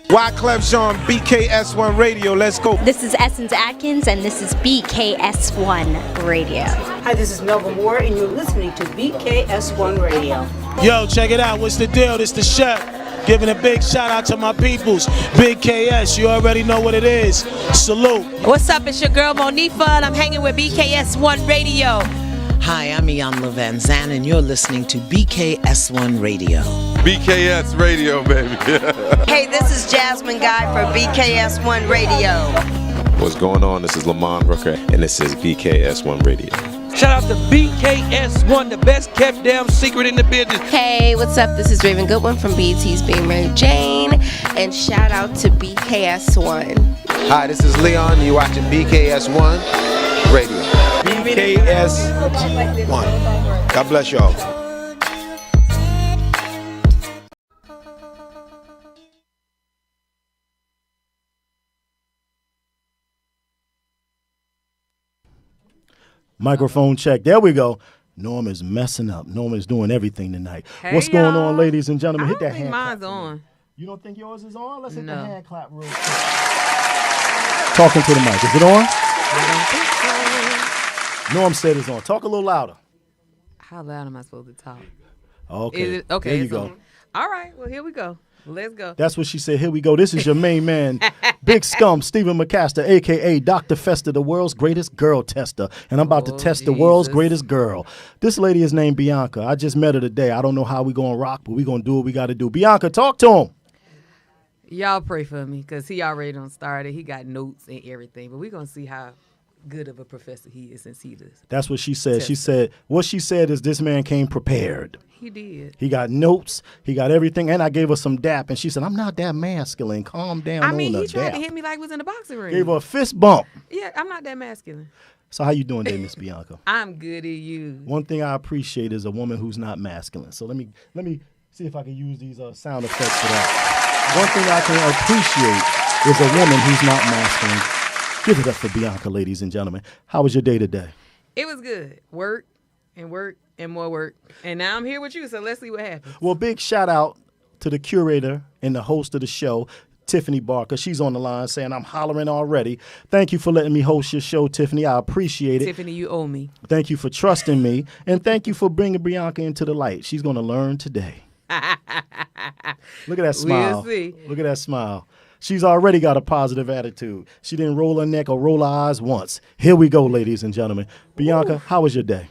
Wyclef Jean, BKS1 Radio. Let's go. This is Essence Atkins, and this is BKS1 Radio. Hi, this is Melba Moore, and you're listening to BKS1 Radio. Yo, check it out. What's the deal? This the chef. Giving a big shout out to my peoples. Big KS, you already know what it is. Salute. What's up? It's your girl Monifa, and I'm hanging with BKS1 Radio. Hi, I'm Iyanla Van Zandt, and you're listening to BKS1 Radio. BKS Radio, baby. Hey, this is Jasmine Guy for BKS1 Radio. What's going on? This is Lamont Rooker, and this is BKS1 Radio. Shout out to BKS1, the best kept damn secret in the business. Hey, what's up? This is Raven Goodwin from BET's Being Mary Jane, and shout out to BKS1. Hi, this is Leon. You're watching BKS1 Radio. BKS1. God bless y'all. Microphone check. There we go. Norm is messing up. Norm is doing everything tonight. Hey, what's going on, ladies and gentlemen? Hit that hand mine's clap. on. You don't think yours is on? Let's hit the hand clap real quick. Talking to the mic. Is it on? I don't think so. Norm said it's on. Talk a little louder. How loud am I supposed to talk? Okay. Is it, okay. There you go. All right. Well, here we go. Let's go. That's what she said. Here we go. This is your main man, Big Scum, Stephen McCaster, a.k.a. Dr. Fester, the world's greatest girl tester. And I'm about to test the world's greatest girl. This lady is named Bianca. I just met her today. I don't know how we going to rock, but we going to do what we got to do. Bianca, talk to him. Y'all pray for me because he already done started. He got notes and everything. But we're going to see how good of a professor he is since he does. That's what she said. She said, what she said is this man came prepared. He did. He got notes. He got everything. And I gave her some dap. And she said, I'm not that masculine. Calm down. I mean, on he the tried dap. to hit me like we was in the boxing ring. Gave her a fist bump. Yeah, I'm not that masculine. So how you doing there, Miss Bianca? I'm good at you. One thing I appreciate is a woman who's not masculine. So let me see if I can use these sound effects for that. One thing I can appreciate is a woman who's not masculine. Give it up for Bianca, ladies and gentlemen. How was your day today? It was good. Work and more work. And now I'm here with you, so let's see what happens. Well, big shout out to the curator and the host of the show, Tiffany Barker. She's on the line saying, I'm hollering already. Thank you for letting me host your show, Tiffany. I appreciate it. Tiffany, you owe me. Thank you for trusting me. And thank you for bringing Bianca into the light. She's going to learn today. Look at that smile. We'll see. Look at that smile. She's already got a positive attitude. She didn't roll her neck or roll her eyes once. Here we go, ladies and gentlemen. Bianca, how was your day?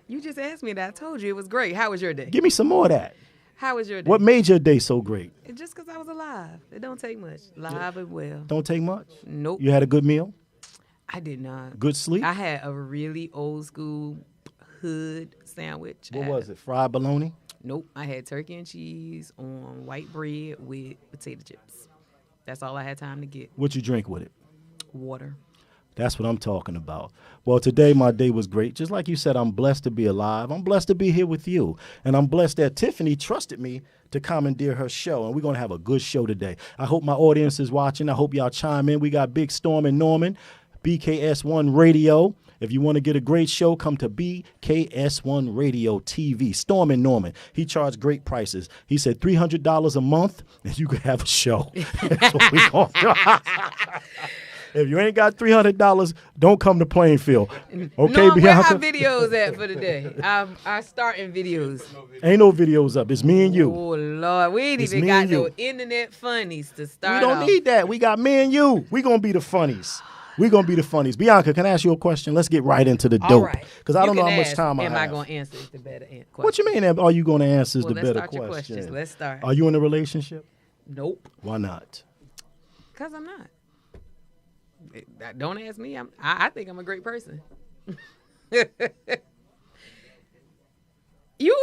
You just asked me that. I told you it was great. How was your day? Give me some more of that. How was your day? What made your day so great? Just because I was alive. It don't take much. Live and well. Don't take much? Nope. You had a good meal? I did not. Good sleep? I had a really old school hood sandwich. What was it? Fried bologna? Nope. I had turkey and cheese on white bread with potato chips. That's all I had time to get. What you drink with it? Water. That's what I'm talking about. Well, today my day was great. Just like you said, I'm blessed to be alive. I'm blessed to be here with you. And I'm blessed that Tiffany trusted me to commandeer her show. And we're going to have a good show today. I hope my audience is watching. I hope y'all chime in. We got Big Storm and Norman, BKS1 Radio. If you want to get a great show, come to BKS1 Radio TV. Storm and Norman. He charged great prices. He said $300 a month, and you could have a show. That's what we gonna do. If you ain't got $300, don't come to Plainfield. Okay, no, Bianca? where our videos at for today? Our starting videos. Ain't no videos up. It's me and you. Oh, Lord. We ain't It's even me got and no you. internet funnies to We start don't off. need that. We got me and you. We going to be the funnies. We going to be the funnies. Bianca, can I ask you a question? Let's get right into the All dope. right. Because I You don't know can how much ask, time I am have. I going to answer the better question? What you mean, are you going to answer Well, the let's better start your question? questions. Let's start. Are you in a relationship? Nope. Why not? Because I'm not. Don't ask me. I think I'm a great person. What else you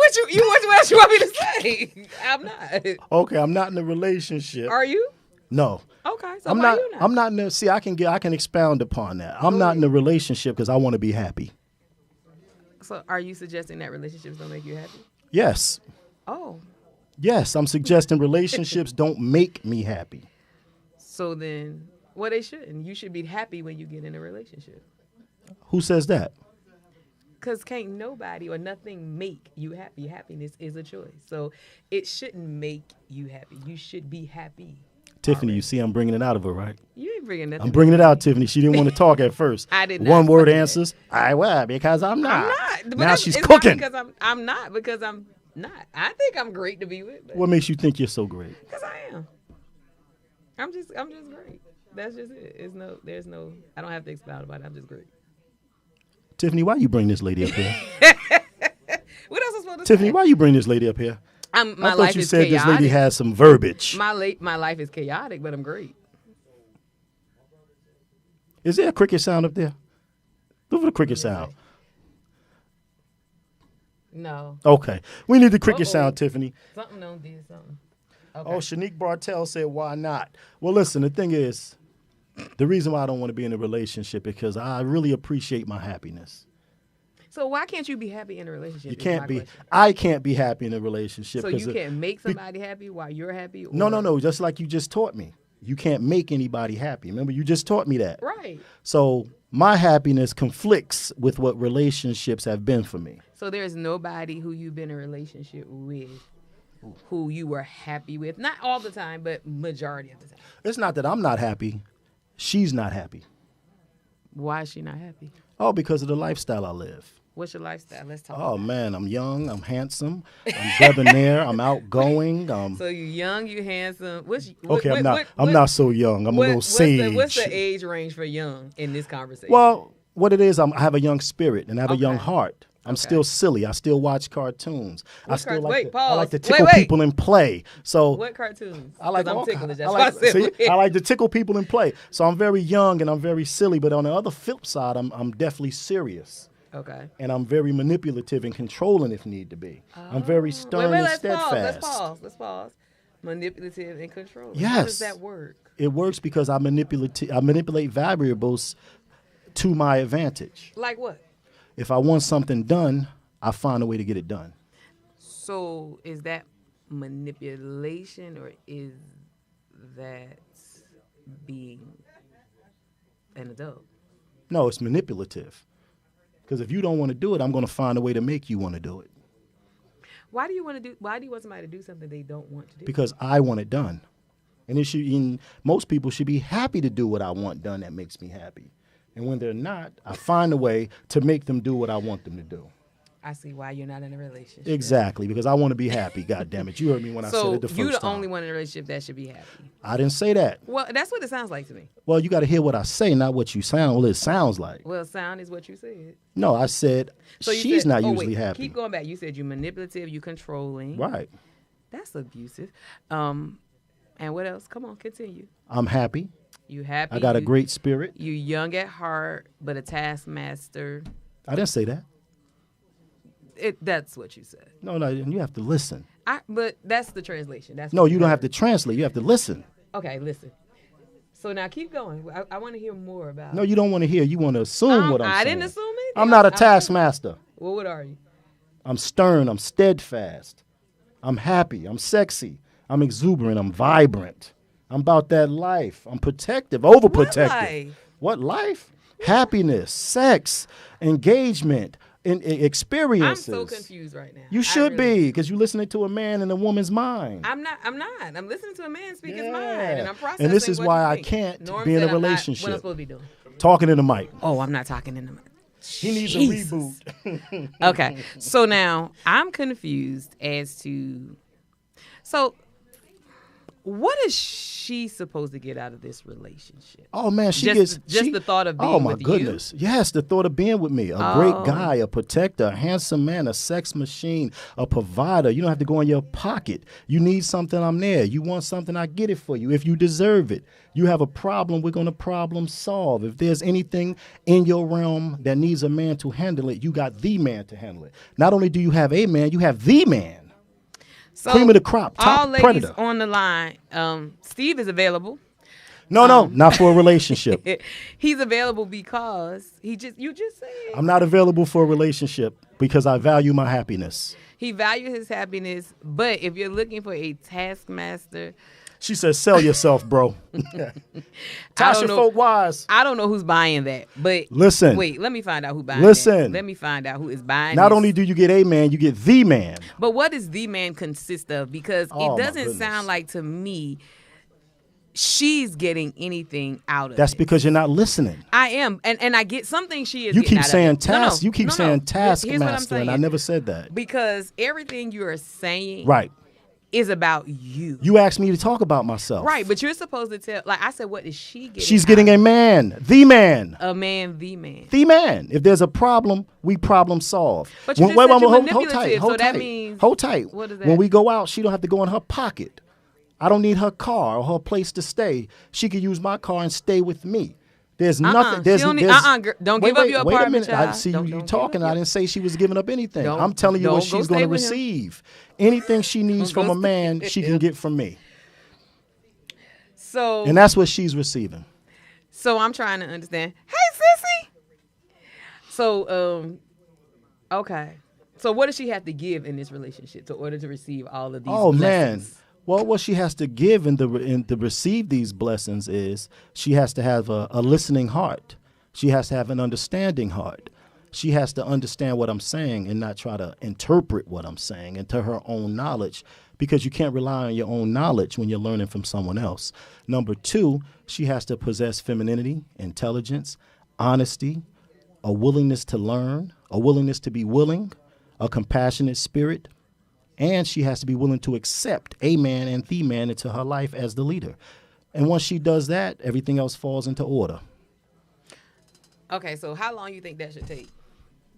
want me to say? I'm not. Okay, I'm not in a relationship. Are you? No. Okay, so I'm why not. you not? I'm not in a, see, I can expound upon that. I'm not in a relationship because I want to be happy. So are you suggesting that relationships don't make you happy? Yes. Oh. Yes, I'm suggesting relationships don't make me happy. So then, well, they shouldn't. You should be happy when you get in a relationship. Who says that? Because can't nobody or nothing make you happy. Happiness is a choice. So it shouldn't make you happy. You should be happy. Tiffany, you see I'm bringing it out of her, right? You ain't bringing nothing. I'm bringing it out, Tiffany. She didn't want to talk at first. I did not. One word answers. Because I'm not. I'm not. But Now she's it's cooking. Not because I'm not because I'm not. I think I'm great to be with. But What makes you think you're so great? Because I am. I'm just great. That's just it. There's no. I don't have to expound about it. I'm just great. Tiffany, why you bring this lady up here? What else is supposed to Tiffany, say? why you bring this lady up here? My I thought life you is said chaotic. this lady has some verbiage. My life is chaotic, but I'm great. Is there a cricket sound up there? Look for the cricket sound. No. Okay. We need the cricket sound, Tiffany. Something don't do something. Okay. Oh, Shanique Bartell said, why not? Well, listen, the thing is, the reason why I don't want to be in a relationship is because I really appreciate my happiness. So why can't you be happy in a relationship? You can't be. I can't be happy in a relationship. So you can't make somebody happy while you're happy? Or? No. Just like you just taught me. You can't make anybody happy. Remember, you just taught me that. Right. So my happiness conflicts with what relationships have been for me. So there's nobody who you've been in a relationship with who you were happy with. Not all the time, but majority of the time. It's not that I'm not happy. She's not happy. Why is she not happy? Oh, because of the lifestyle I live. What's your lifestyle? Let's talk. Oh, man, I'm young, I'm handsome, I'm debonair, I'm outgoing. So you're young, you're handsome. I'm not so young. I'm a little sage. What's the age range for young in this conversation? Well, what it is, I have a young spirit and I have a young heart. I'm still silly. I still watch cartoons. I like to tickle people and play. So what cartoons? I like I'm ticklish. That's I like to tickle people and play. So I'm very young and I'm very silly. But on the other flip side, I'm definitely serious. Okay. And I'm very manipulative and controlling if need to be. I'm very stern and steadfast. Let's pause. Manipulative and controlling. Yes. How does that work? It works because I manipulate variables to my advantage. Like what? If I want something done, I find a way to get it done. So is that manipulation or is that being an adult? No, it's manipulative. Because if you don't want to do it, I'm going to find a way to make you want to do it. Why do you want somebody to do something they don't want to do? Because I want it done. And most people should be happy to do what I want done that makes me happy. And when they're not, I find a way to make them do what I want them to do. I see why you're not in a relationship. Exactly, because I want to be happy. God damn it. You heard me when I said it the first time. So you're the only one in a relationship that should be happy. I didn't say that. Well, that's what it sounds like to me. Well, you got to hear what I say, not what it sounds like. Well, sound is what you said. No, I said she's not usually happy. Keep going back. You said you're manipulative, you're controlling. Right. That's abusive. And what else? Come on, continue. I'm happy. You happy. I got a great spirit. You young at heart, but a taskmaster. I didn't say that. That's what you said. No, you have to listen. But that's the translation. No, you don't have to translate. You have to listen. Okay, listen. So now keep going. I want to hear more about. No, you don't want to hear. You want to assume what I'm saying. I didn't assume anything. I'm not a taskmaster. Well, what are you? I'm stern. I'm steadfast. I'm happy. I'm sexy. I'm exuberant. I'm vibrant. I'm about that life. I'm protective, overprotective. What life? Happiness, sex, engagement, experiences. I'm so confused right now. You should be, because you're listening to a man and a woman's mind. I'm not. I'm listening to a man speak his mind, and I'm processing. And this is why I can't be in a relationship. What am I supposed to be doing? Talking in the mic. Oh, I'm not talking in the mic. He needs a reboot. Okay, so now I'm confused as to. So, what is she supposed to get out of this relationship? Oh man, she just the thought of being with you. Oh my goodness, yes, the thought of being with me. A great guy, a protector, a handsome man, a sex machine, a provider. You don't have to go in your pocket. You need something, I'm there. You want something, I get it for you. If you deserve it, you have a problem, we're gonna problem solve. If there's anything in your realm that needs a man to handle it, you got the man to handle it. Not only do you have a man, you have the man. So cream of the crop, top all ladies predator. On the line, Steve is available. No, not for a relationship. He's available because you just said. I'm not available for a relationship because I value my happiness. He values his happiness, but if you're looking for a taskmaster. She says, sell yourself, bro. Tasha Folk Wise. I don't know who's buying that, but listen. Wait, let me find out who buying Listen. Let me find out who is buying Not only do you get a man, you get the man. But what does the man consist of? Because it doesn't sound like to me she's getting anything out of That's it. because you're not listening. I am, and I get something she is. You getting keep out of saying it. No, no, task. You keep no, no. saying Here's what I'm taskmaster, and I saying. never said that. Because everything you are saying, Right. is about you. You asked me to talk about myself. Right, but you're supposed to tell. Like I said, what is she getting? She's getting out a man, the man. of it? A man, the man. The man. If there's a problem, we problem solve. But you just said you're hold manipulative, tight, so hold that tight, means- hold tight. what does that When we mean? go out, she don't have to go in her pocket. I don't need her car or her place to stay. She could use my car and stay with me. There's nothing. There's, She don't need- there's, don't give up your wait a apartment, minute. I child. see Don't you give talking. up I didn't say she was giving up anything. Don't- I'm telling you what don't go she's going stay to with him. receive. Anything she needs Don't from go a man, stay she with can him. get from me. So And that's what she's receiving. So I'm trying to understand. Hey, sissy. So okay. So what does she have to give in this relationship in order to receive all of these? Oh blessings? man. Well, what she has to give and to receive these blessings is she has to have a listening heart. She has to have an understanding heart. She has to understand what I'm saying and not try to interpret what I'm saying into her own knowledge, because you can't rely on your own knowledge when you're learning from someone else. Number two, she has to possess femininity, intelligence, honesty, a willingness to learn, a willingness to be willing, a compassionate spirit, and she has to be willing to accept a man and the man into her life as the leader. And once she does that, everything else falls into order. Okay, so how long you think that should take?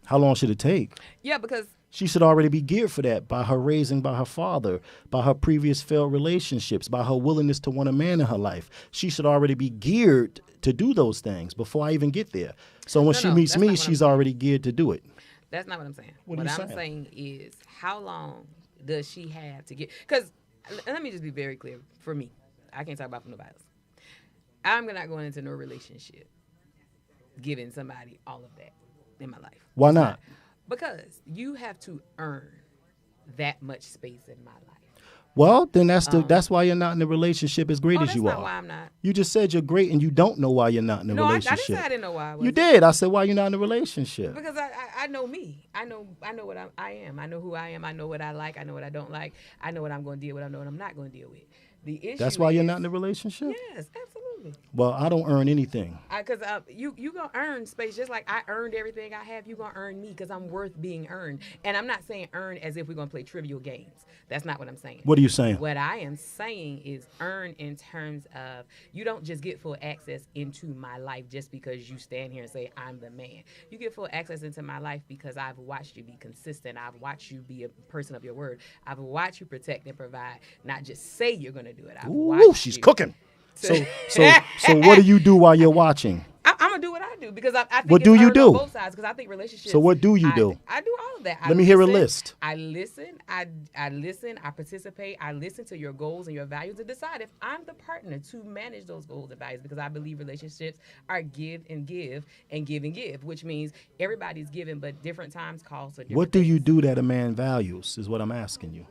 How long should it take? Yeah, because She should already be geared for that by her raising, by her father, by her previous failed relationships, by her willingness to want a man in her life. She should already be geared to do those things before I even get there. So when she meets me, she's already geared to do it. That's not what I'm saying. What What are you I'm saying? saying is, how long does she have to get? Because let me just be very clear for me. I can't talk about for nobody else. I'm not going into no relationship giving somebody all of that in my life. Why not? Because you have to earn that much space in my life. Well, then that's why you're not in a relationship as great as you that's are. not why I'm not. You just said you're great and you don't know why you're not in a No, I relationship. didn't say I didn't know why I You wasn't. did. I said why you're not in a relationship. Because I know me. I know what I am. I know who I am. I know what I like. I know what I don't like. I know what I'm going to deal with. I know what I'm not going to deal with. The issue. That's why you're not in a relationship? Yes, absolutely. Well, I don't earn anything. Because you gonna earn space just like I earned everything I have. You gonna earn me because I'm worth being earned. And I'm not saying earn as if we're gonna play trivial games. That's not what I'm saying. What are you saying? What I am saying is earn in terms of you don't just get full access into my life just because you stand here and say I'm the man. You get full access into my life because I've watched you be consistent. I've watched you be a person of your word. I've watched you protect and provide, not just say you're gonna do it. I've Ooh, watched she's you. cooking. So what do you do while you're watching? I'm gonna do what I do because I think What it's do you earned do? on both sides because I think relationships. So what do you do? I do all of that. Let me hear a list. I listen. I listen. I participate. I listen to your goals and your values and decide if I'm the partner to manage those goals and values because I believe relationships are give and give and give and give, which means everybody's giving, but different times calls for different. What do you do that a man values is what I'm asking you.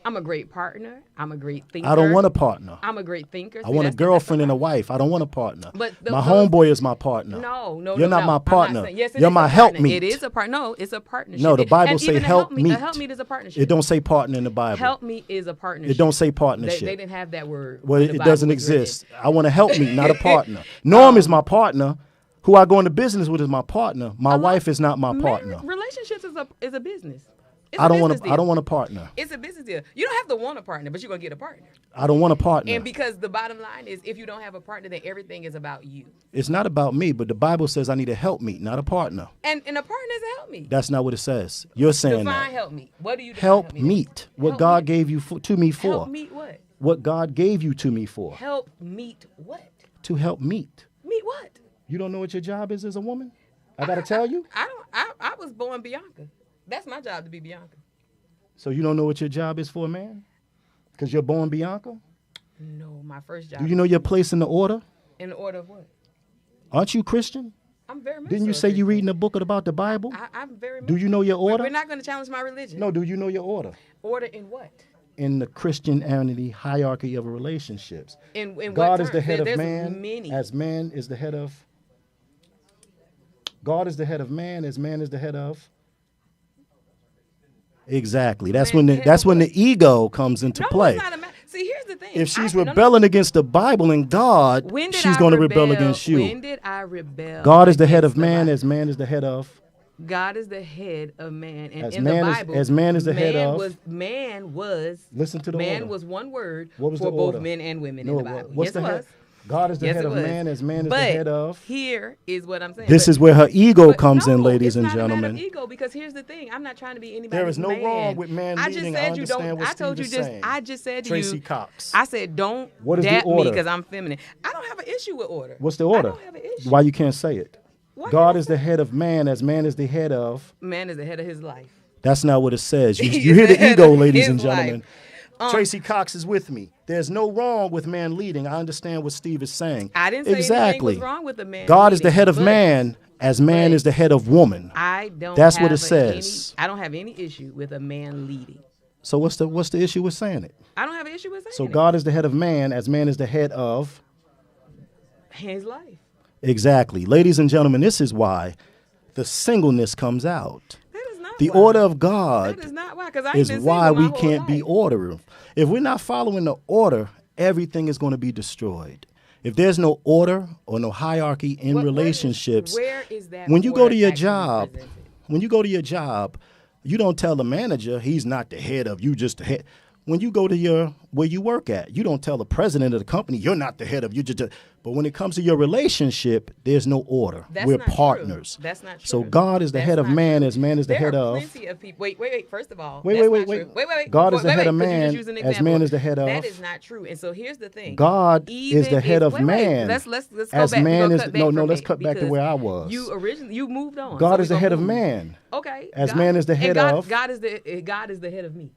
I'm a great partner. I'm a great thinker. I don't want a partner. I'm a great thinker. I want a girlfriend and a wife. I don't want a partner. But my homeboy is my partner. No, You're not my partner. Yes, You're my helpmeet. It is a partner. No, it's a partnership. No, the Bible and say even help meet. A helpmeet is a partnership. It don't say partner in the Bible. Help me is a partnership. It don't say partnership. They didn't have that word. Well, when the it Bible doesn't was exist. written. I want to help me, not a partner. Norm is my partner. Who I go into business with is my partner. My wife is not my partner. Relationships is a business. It's I don't want to. I don't want a partner. It's a business deal. You don't have to want a partner, but you're gonna get a partner. I don't want a partner. And because the bottom line is, if you don't have a partner, then everything is about you. It's not about me, but the Bible says I need a helpmeet, not a partner. And a partner is a help me. That's not what it says. You're saying Define that. help me. What do you define Help meet. What Help God meet. gave you to me for. Help meet what? What God gave you to me for. Help meet what? To help meet. Meet what? You don't know what your job is as a woman? I gotta tell you? I was born Bianca. That's my job, to be Bianca. So you don't know what your job is for a man? Because you're born Bianca? No, my first job. Do you know your place in the order? In the order of what? Aren't you Christian? I'm very much Didn't you so a say you Christian. reading a book about the Bible? I'm very much Do you know your order? We're not going to challenge my religion. No, do you know your order? Order in what? In the Christianity hierarchy of relationships. In what God is the terms? head of There's man, many. as man is the head of. God is the head of man, as man is the head of. Exactly. That's when the ego comes into play. See, here's the thing. If she's rebelling against the Bible and God, she's going to rebel against you. When did I rebel? God is the head of man, as man is the head of. God is the head of man, and As in man the is- Bible, as man is the head of. Man was. Listen to the man order. was one word What was for the both order? men and women No, in the Bible. what's Yes, the it head? was. God is the Yes, head it of was. man, as man is But the head of. Here is what I'm saying. This But- is where her ego but comes in, no, ladies it's and not a matter of gentlemen. ego, because here's the thing. I'm not trying to be anybody's There is no man. wrong with man I just leading. said I you understand don't. what I told you Steve is just. saying. I just said to Tracy you. Cox. I said don't What is the dap me order? because I'm feminine. I don't have an issue with order. What's the order? I don't have an issue. Why you can't say it? Why God is the head of man, as man is the head of. Man is the head of his life. That's not what it says. You, He's you hear the the head ego, of ladies his and gentlemen. life. Tracy Cox is with me. There's no wrong with man leading. I understand what Steve is saying. I didn't say exactly. anything was wrong with a man God is the leading, head of but- man, as man is the head of woman. I don't. That's what have it says. I don't have any issue with a man leading. So what's the issue with saying it? I don't have an issue with saying So it. God is the head of man, as man is the head of. his life. Exactly. Ladies and gentlemen, this is why the singleness comes out. That is not The why. order of God That is not why, because I ain't is been why single we my whole can't be life. order. If we're not following the order, everything is going to be destroyed. If there's no order or no hierarchy in relationships, where is that when you go order to your actually job, presented? when you go to your job, you don't tell the manager he's not the head of you, just the head. When you go to where you work at, you don't tell the president of the company you're not the head of you. But when it comes to your relationship, there's no order. That's We're not true. partners. That's not true. So God is the head of man, as man is the head of. There are plenty of people. Wait. First of all, Wait. that's not true. Wait. God is the head of 'cause you man, just used an as example. man is the head of. That is not true. And so here's the thing. God is the head of man. Let's go as back. man We're is gonna cut back from let's it cut back to because where I was. You moved on. God so is the we head gonna of move. man. Okay. As man is the and head of. God is the head of me.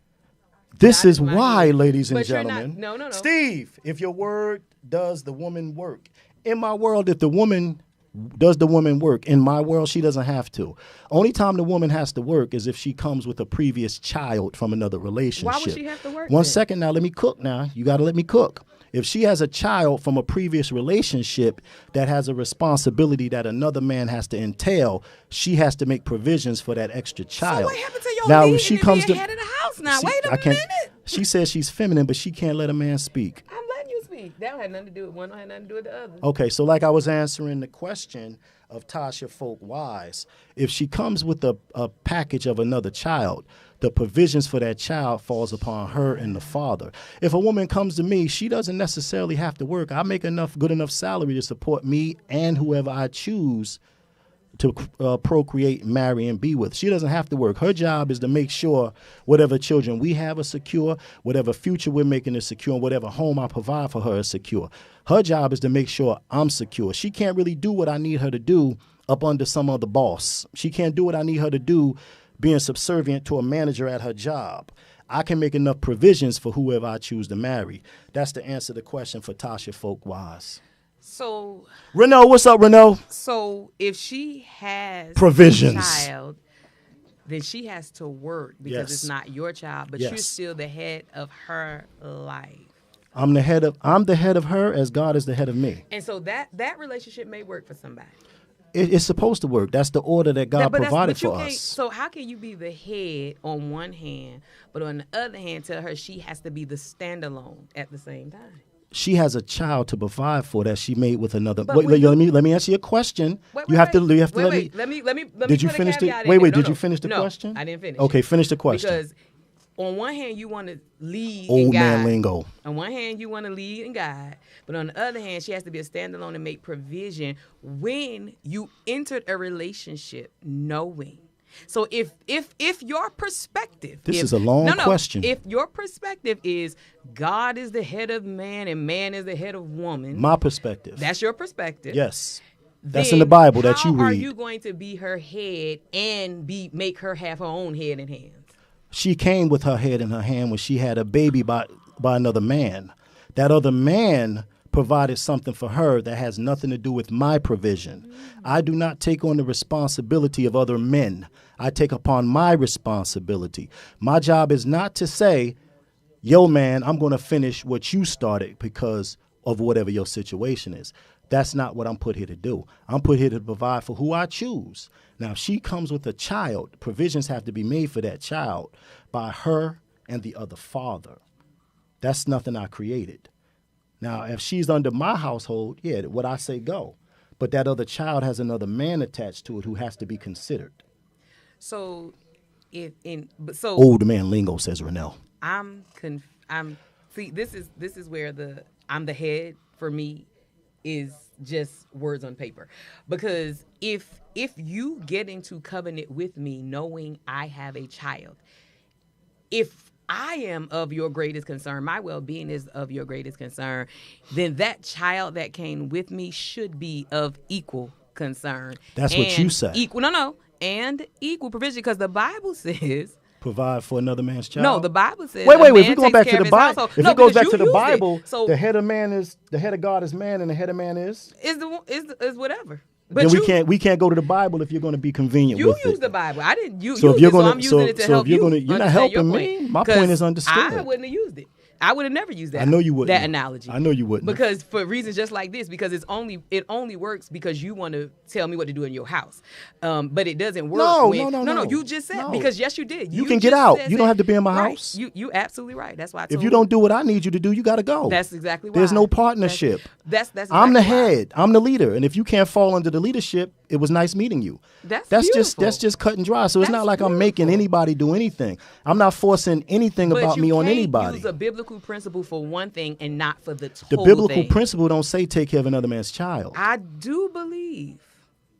This God is my why, head. ladies and But you're not- gentlemen. No. Steve, if your word does the woman work. In my world, if the woman does the woman work, in my world, she doesn't have to. Only time the woman has to work is if she comes with a previous child from another relationship. Why would she have to work One then? second now, let me cook now. You got to let me cook. If she has a child from a previous relationship that has a responsibility that another man has to entail, she has to make provisions for that extra child. So what happened to your now, leading if she and comes being to head of the house now? See, Wait a I can't- minute. She says she's feminine, but she can't let a man speak. I'm letting you speak. That don't have nothing to do with one. Don't have nothing to do with the other. Okay, so like I was answering the question of Tasha Folk Wise, if she comes with a package of another child, the provisions for that child falls upon her and the father. If a woman comes to me, she doesn't necessarily have to work. I make good enough salary to support me and whoever I choose to procreate, marry, and be with. She doesn't have to work. Her job is to make sure whatever children we have are secure, whatever future we're making is secure, and whatever home I provide for her is secure. Her job is to make sure I'm secure. She can't really do what I need her to do up under some other boss. She can't do what I need her to do being subservient to a manager at her job. I can make enough provisions for whoever I choose to marry. That's to answer the question for Tasha Folk Wise. So Renault, what's up, Renault? So if she has Provisions. a child, then she has to work because Yes. it's not your child, but Yes. you're still the head of her life. I'm the head of her as God is the head of me. And so that relationship may work for somebody. It's supposed to work. That's the order that God provided but you for can't- us. So how can you be the head on one hand, but on the other hand tell her she has to be the standalone at the same time? She has a child to provide for that she made with another. But Wait, when you- let me answer your question. Wait, you have to let me. Let me Did you put a finish the? caveat in Wait, there. did No, you finish the no, question? I didn't finish. Okay, it. finish the question. Because on one hand you want to lead Old and man guide. lingo. On one hand you want to lead and guide, but on the other hand she has to be a standalone and make provision when you entered a relationship knowing. So if your perspective, This is a long question. If your perspective is God is the head of man and man is the head of woman, My perspective. that's your perspective. Yes. That's then in the Bible that you How are read. you going to be her head and make her have her own head and hands? She came with her head in her hand when she had a baby by another man. That other man provided something for her that has nothing to do with my provision. I do not take on the responsibility of other men. I take upon my responsibility. My job is not to say, yo, man, I'm going to finish what you started because of whatever your situation is. That's not what I'm put here to do. I'm put here to provide for who I choose. Now, if she comes with a child, provisions have to be made for that child by her and the other father. That's nothing I created. Now, if she's under my household, yeah, what I say go. But that other child has another man attached to it who has to be considered. So, Old man lingo, says Renell. See, this is where I'm the head for me is just words on paper. Because if you get into covenant with me knowing I have a child, if I am of your greatest concern, my well-being is of your greatest concern, then that child that came with me should be of equal concern. That's what you say. And equal provision, because the Bible says provide for another man's child. No, the Bible says. Wait. If we go back to the Bible, if it goes back to the Bible, the head of God is man, and the head of man is whatever. But then we can't go to the Bible if you're going to be convenient with it. You use the Bible. I didn't use so it, if you're so gonna, I'm using it to help you. You're not helping me. My point is understood. I wouldn't have used it. I would have never used that. I know you wouldn't. That analogy. I know you wouldn't. Because for reasons just like this, because it only works because you want to tell me what to do in your house. But it doesn't work. No. You just said because yes, you did. You can get out. You don't have to be in my house. You absolutely right. That's why. If you don't do what I need you to do, you got to go. That's exactly why. There's no partnership. That's exactly I'm the head. I'm the leader, and if you can't fall under the leadership, it was nice meeting you. That's just cut and dry. So it's not like I'm making anybody do anything. I'm not forcing anything about me on anybody. Use a biblical principle for one thing and not for the total thing. The biblical thing. Principle don't say take care of another man's child. I do believe.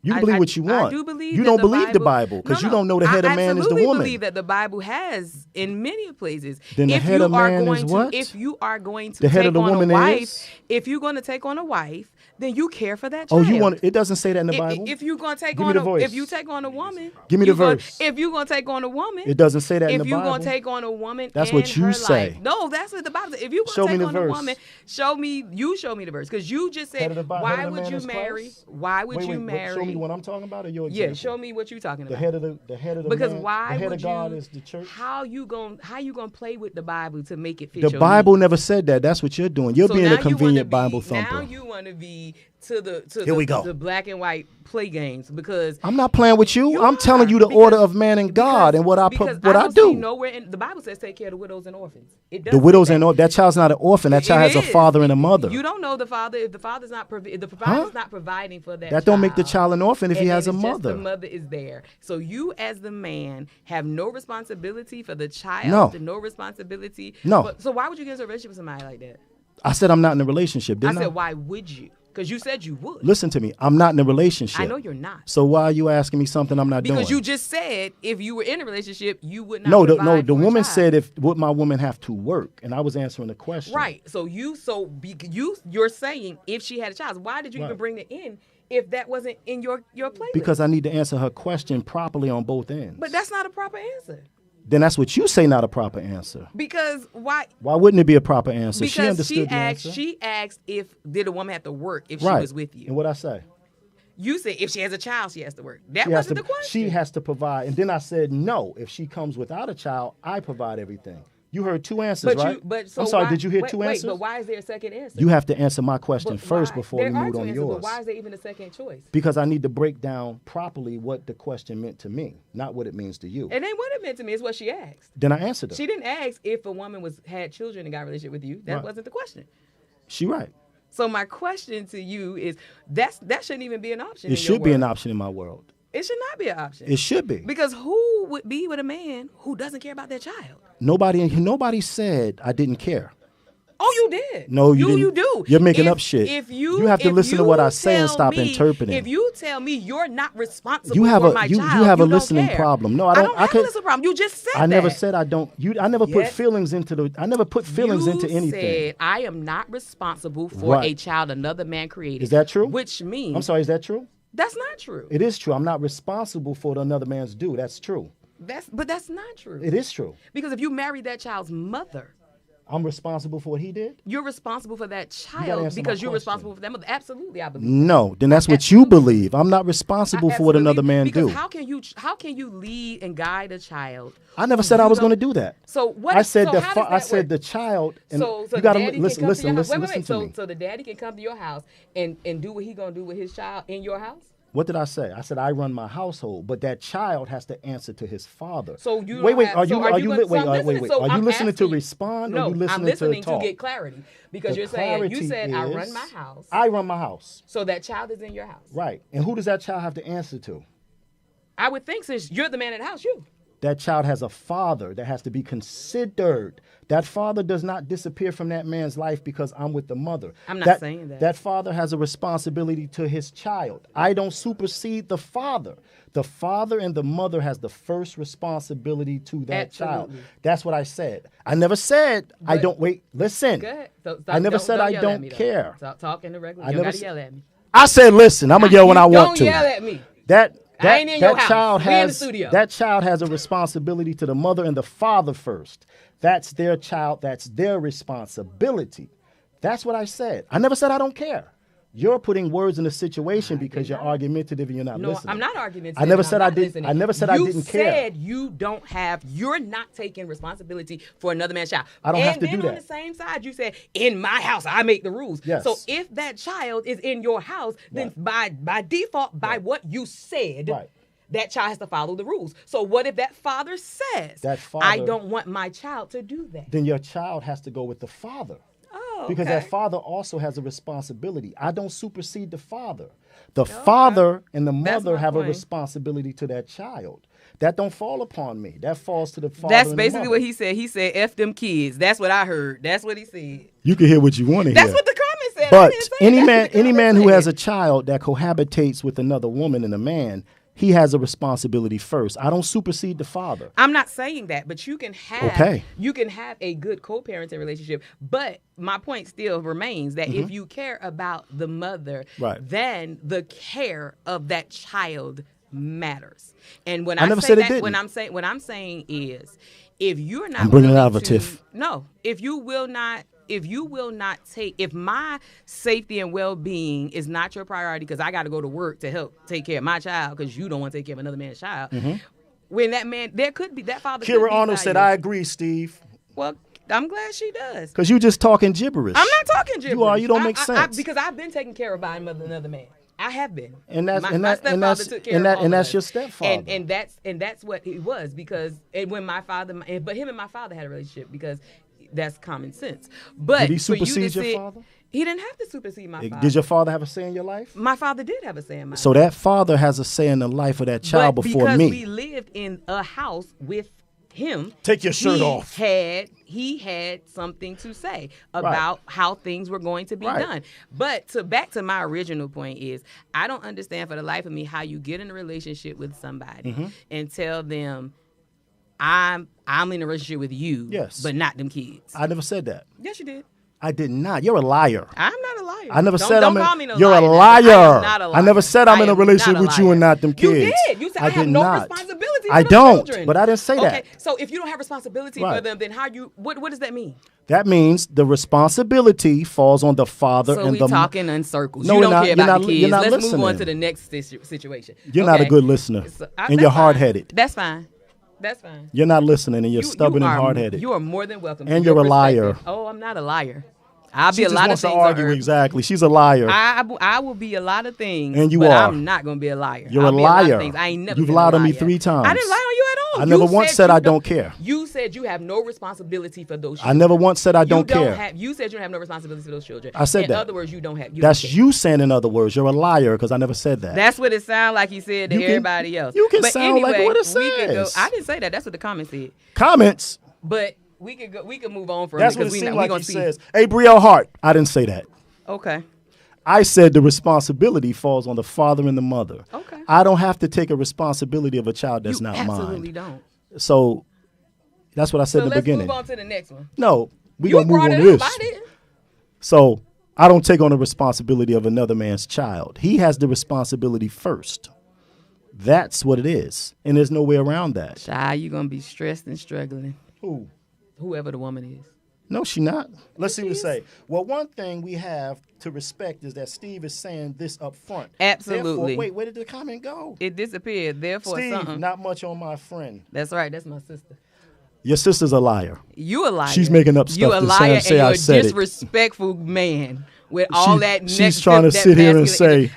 You believe what you want. I do believe you don't believe the Bible because you don't know the head of man is the woman. I believe that the Bible has in many places. Then the head of man is what? If you are going to the head take of the on woman a wife, is? if you're going to take on a wife, then you care for that child. Oh, you want? It doesn't say that in the Bible. If you're going to take Give me the voice. if you take on a woman, give me the verse. If you're going to take on a woman, it doesn't say that in the Bible. If you're going to take on a woman, that's what you say. No, that's what the Bible says. If you're going to take on a woman, show me the verse because you just said why would you marry? Why would you marry? Show me what I'm talking about, or your example? Yeah, show me what you're talking about. The head of the because man, why the head would of God you, is the church. How you gonna play with the Bible to make it fit the your Bible needs? Never said that. That's what you're doing. You're being a convenient Bible thumper. Now you want to be to the black and white play games because I'm not playing with you. I'm telling you the order of man and God and what I do. Nowhere in the Bible says take care of the widows and orphans. The widows and orphans. That child's not an orphan. That child has a father and a mother. You don't know the father if the father's not not providing for that. That don't make the child an orphan if he has a mother. The mother is there. So you as the man have no responsibility for the child. No responsibility. No. So why would you get into a relationship with somebody like that? I said I'm not in a relationship, didn't I? I said why would you? Because you said you would. Listen to me. I'm not in a relationship. I know you're not. So why are you asking me something I'm not doing? Because you just said if you were in a relationship, you would not. The woman said would my woman have to work, and I was answering the question. Right. So you're saying if she had a child, why did you even bring it in if that wasn't in your playlist? Because I need to answer her question properly on both ends. But that's not a proper answer. Then that's what you say, not a proper answer. Because why? Why wouldn't it be a proper answer? Because she understood the answer. She asked did a woman have to work if she was with you? And what I say? You said if she has a child, she has to work. That wasn't the question. She has to provide. And then I said no. If she comes without a child, I provide everything. You heard two answers, right? I'm sorry, did you hear two answers? But why is there a second answer? You have to answer my question first before we move on yours. But why is there even a second choice? Because I need to break down properly what the question meant to me, not what it means to you. It ain't what it meant to me, it's what she asked. Then I answered her. She didn't ask if a woman had children and got a relationship with you. That wasn't the question. She right. So my question to you is that shouldn't even be an option. It should be an option in my world. It should not be an option. It should be. Because who would be with a man who doesn't care about their child? Nobody said I didn't care. Oh, you did. No, you didn't. You do. You're making up shit. You have to listen to what I say and stop interpreting. If you tell me you're not responsible for my child, you have a listening problem. No, I don't have a listening problem. You just said that. I never said I don't. I never put feelings into I never put feelings into anything. You said I am not responsible for a child another man created. Is that true? Which means I'm sorry. Is that true? That's not true. It is true. I'm not responsible for what another man's do. That's true. But that's not true. It is true. Because if you married that child's mother, I'm responsible for what he did? You're responsible for that child because you're responsible for that mother. Absolutely, I believe. No, then that's what you believe. I'm not responsible for what another man do. How can you lead and guide a child? I never said I was going to do that. So what? I said I said the child. And so you got to listen to me. So the daddy can come to your house and do what he gonna do with his child in your house? What did I say? I said I run my household, but that child has to answer to his father. So you wait. Have, Are you so are you wait? gonna, Wait. so Are you I'm listening to asking, respond? No, or you listening I'm listening to talk? get clarity because The you're saying you clarity said I run is, my house. I run my house. So that child is in your house. Right. And who does that child have to answer to? I would think since you're the man at the house, you. That child has a father that has to be considered. That father does not disappear from that man's life because I'm with the mother. I'm not saying that. That father has a responsibility to his child. I don't supersede the father. The father and the mother has the first responsibility to that child. That's what I said. I never said I don't wait. Listen. Go ahead. So, I never said I yell at don't me, though. care. Stop talking to regular. I You never don't gotta yell at me. I said listen. I'm gonna yell when I want to. Don't yell at me. That ain't in your house. child We in the has studio. that child has a responsibility to the mother and the father first. That's their child. That's their responsibility. That's what I said. I never said I don't care. You're putting words in the situation because you're argumentative and you're not listening. No, I'm not argumentative. I never said I not didn't. listening. I never said I didn't care. You said you don't have. You're not taking responsibility for another man's child. I don't have to do And then on that. the same side, you said, "In my house, I make the rules." Yes. So if that child is in your house, then by default, by what you said. That child has to follow the rules. So what if that father says, That father- I don't want my child to do that? Then your child has to go with the father. Oh, Because okay. that father also has a responsibility. I don't supersede the father. The father and the mother have a point. responsibility to that child. That don't fall upon me. That falls to the father. That's and the basically mother. what he said. He said, F them kids. That's what I heard. That's what he said. You can hear what you want to hear. That's what the comment said. I But didn't say any that. man, The any man comment who has said. a child that cohabitates with another woman and a man, he has a responsibility first. I don't supersede the father. I'm not saying that, but you can have Okay. you can have a good co-parenting relationship. But my point still remains that if you care about the mother, Right. then the care of that child matters. And when I I, never say said it that, didn't. what I'm saying is, if you're not I'm bringing it willing out of a to- tiff. No, if you will not take, if my safety and well-being is not your priority because I got to go to work to help take care of my child because you don't want to take care of another man's child, when that man, there could be, that father could Kira be Arnold said, valued. I agree, Steve. Well, I'm glad she does. Because you just talking gibberish. I'm not talking gibberish. You are. You don't make sense. Because I've been taking care of by another man. I have been. And that's- my, and my that- and stepfather that's- took care and of that- all and of that's us. your stepfather. And that's what it was because when my father, but him and my father had a relationship because that's common sense. But Did he for you to supersede your sit- father? He didn't have to supersede my father. Did your father have a say in your life? My father did have a say in my life. So that father has a say in the life of that child But before because me. we lived in a house with him. Take your shirt off. He had something to say about how things were going to be done. But back to my original point is, I don't understand for the life of me how you get in a relationship with somebody and tell them, I'm in a relationship with you, but not them kids. I never said that. Yes, you did. I did not. You're a liar. I'm not a liar. I never Don't- said don't I'm call in. me no You're liar. a I liar. am not a I never liar. said I'm I in a am relationship not a with you liar. and not them You kids. did. You said I I have did no not. responsibility for I those don't, children. but I didn't say Okay, that. so if you don't have responsibility for them, then how you? What does that mean? That means the responsibility falls on the father So and we the talking in circles. No, You we're don't not. care You're about not- the you're kids. not Let's move on listening. to the next situation. You're not a Okay. good listener, So, and that's you're fine. hard-headed. That's fine. That's fine. You're not listening, and you're You stubborn and are- hard-headed. You are more than welcome. to And your you're a liar. perspective. Oh, I'm not a liar. I'll be She a just lot of wants to things. argue. on earth. Exactly. She's a liar. I will be a lot of things. And you but are. I'm not gonna be a liar. You're I'll a be lot of liar. things. I ain't never You've been lied a on me liar. 3 times. I didn't lie on you at all. I never You once said said you I don't care. You said you have no responsibility for those I children. never once said I don't You care. You said you don't have no responsibility for those children. I said in that. In other words, you don't have. You That's don't care. you saying in other words. You're a liar because I never said that. That's what it sounded like he said to You can- everybody else. you can but sound anyway, like what it we could go. says. I didn't say that. That's what the comment said. Comments. But we could go. We could move on from That's it what it because seemed we like gonna he see. says. Hey, Brielle Hart. I didn't say that. Okay. I said the responsibility falls on the father and the mother. Okay. I don't have to take a responsibility of a child that's You not absolutely mine. don't. So that's what I said So in the let's beginning. move on to the next one. No, we You gonna move brought on it to up. this. I didn't. So I don't take on the responsibility of another man's child. He has the responsibility first. That's what it is, and there's no way around that. Shy, you gonna be stressed and struggling. Who? Whoever the woman is. No, she not. Let's see what it say. Well, one thing we have to respect is that Steve is saying this up front. Absolutely. Therefore, wait, where did the comment go? It disappeared. Therefore, Steve, something. not much on my friend. That's right. That's my sister. Your sister's a liar. You a liar. She's making up You stuff a to liar say and I you're said a it. disrespectful man with all that. She's trying to sit here and say,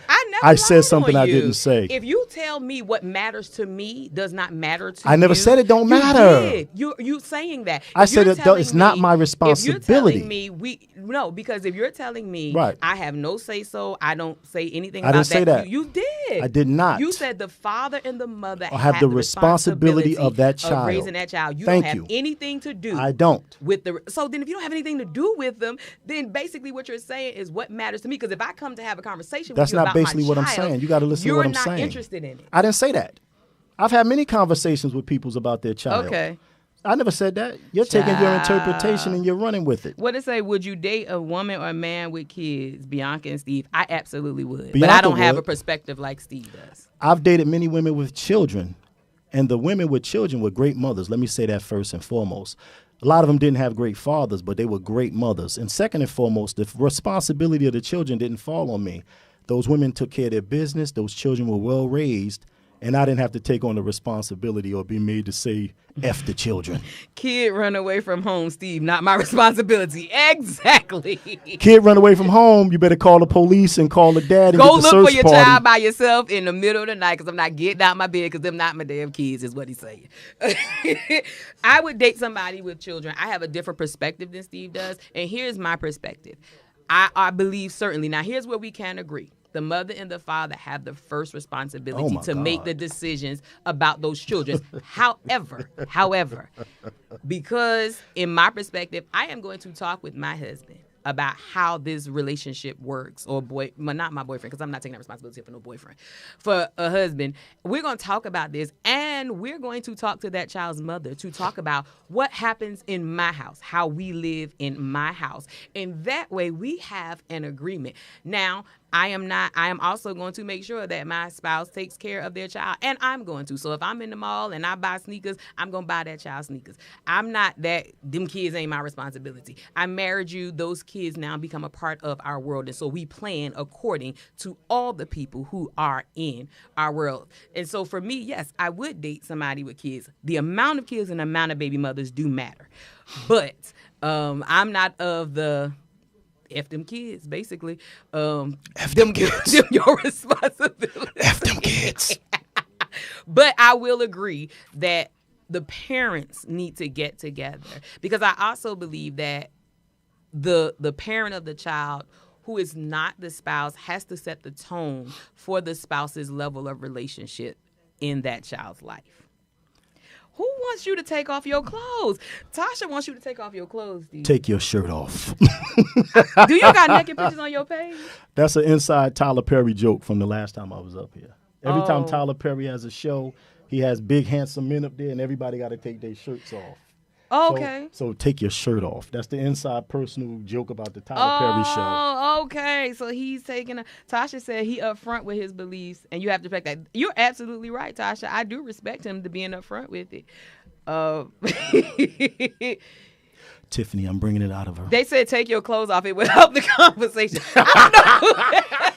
I said something I you. didn't say. If you tell me what matters to me does not matter to you. I never said it don't matter. You saying that. I said it's not my responsibility. If you're telling me because if you're telling me right. I have no say so, I don't say anything I about didn't say that. You did. I did not. You said the father and the mother have the responsibility of that child. Of raising that child. You Thank don't you. have anything to do. I don't. So then if you don't have anything to do with them, then basically what you're saying is what matters to me. Because if I come to have a conversation with you about my child, that's not basically what I'm saying. You got to listen to what I'm saying. You're not interested in it. I didn't say that. I've had many conversations with people about their child. Okay. I never said that. You're taking your interpretation and you're running with it. What to say? Would you date a woman or a man with kids? Bianca and Steve. I absolutely would. Bianca but I don't have would. a perspective like Steve does. I've dated many women with children, and the women with children were great mothers. Let me say that first and foremost. A lot of them didn't have great fathers, but they were great mothers. And second and foremost, the responsibility of the children didn't fall on me. Those women took care of their business. Those children were well raised. And I didn't have to take on the responsibility or be made to say F the children. Kid run away from home, Steve. Not my responsibility. Exactly. Kid run away from home. You better call the police and call the dad and go get the look search for your party. child by yourself in the middle of the night because I'm not getting out my bed because them not my damn kids is what he's saying. I would date somebody with children. I have a different perspective than Steve does. And here's my perspective. I believe certainly. Now, here's where we can agree. The mother and the father have the first responsibility to make the decisions about those children. However, because in my perspective, I am going to talk with my husband about how this relationship works, or not my boyfriend, because I'm not taking that responsibility for no boyfriend, for a husband. We're going to talk about this, and we're going to talk to that child's mother to talk about what happens in my house, how we live in my house. And that way we have an agreement. Now, I am also going to make sure that my spouse takes care of their child, and I'm going to. So if I'm in the mall and I buy sneakers, I'm going to buy that child sneakers. I'm not that, them kids ain't my responsibility. I married you, those kids now become a part of our world, and so we plan according to all the people who are in our world. And so for me, yes, I would date somebody with kids. The amount of kids and the amount of baby mothers do matter. But I'm not of the... F them kids, basically. F them kids. Them your responsibility. F them kids. But I will agree that the parents need to get together, because I also believe that the parent of the child who is not the spouse has to set the tone for the spouse's level of relationship in that child's life. Who wants you to take off your clothes? Tasha wants you to take off your clothes, Steve. Take your shirt off. Do you got naked pictures on your page? That's an inside Tyler Perry joke from the last time I was up here. Every time Tyler Perry has a show, he has big, handsome men up there, and everybody got to take their shirts off. Okay. So take your shirt off. That's the inside personal joke about the Tyler Perry show. Oh, okay. So he's taking Tasha said he upfront with his beliefs, and you have to respect that. You're absolutely right, Tasha. I do respect him to being upfront with it. Tiffany, I'm bringing it out of her. They said take your clothes off. It would help the conversation. I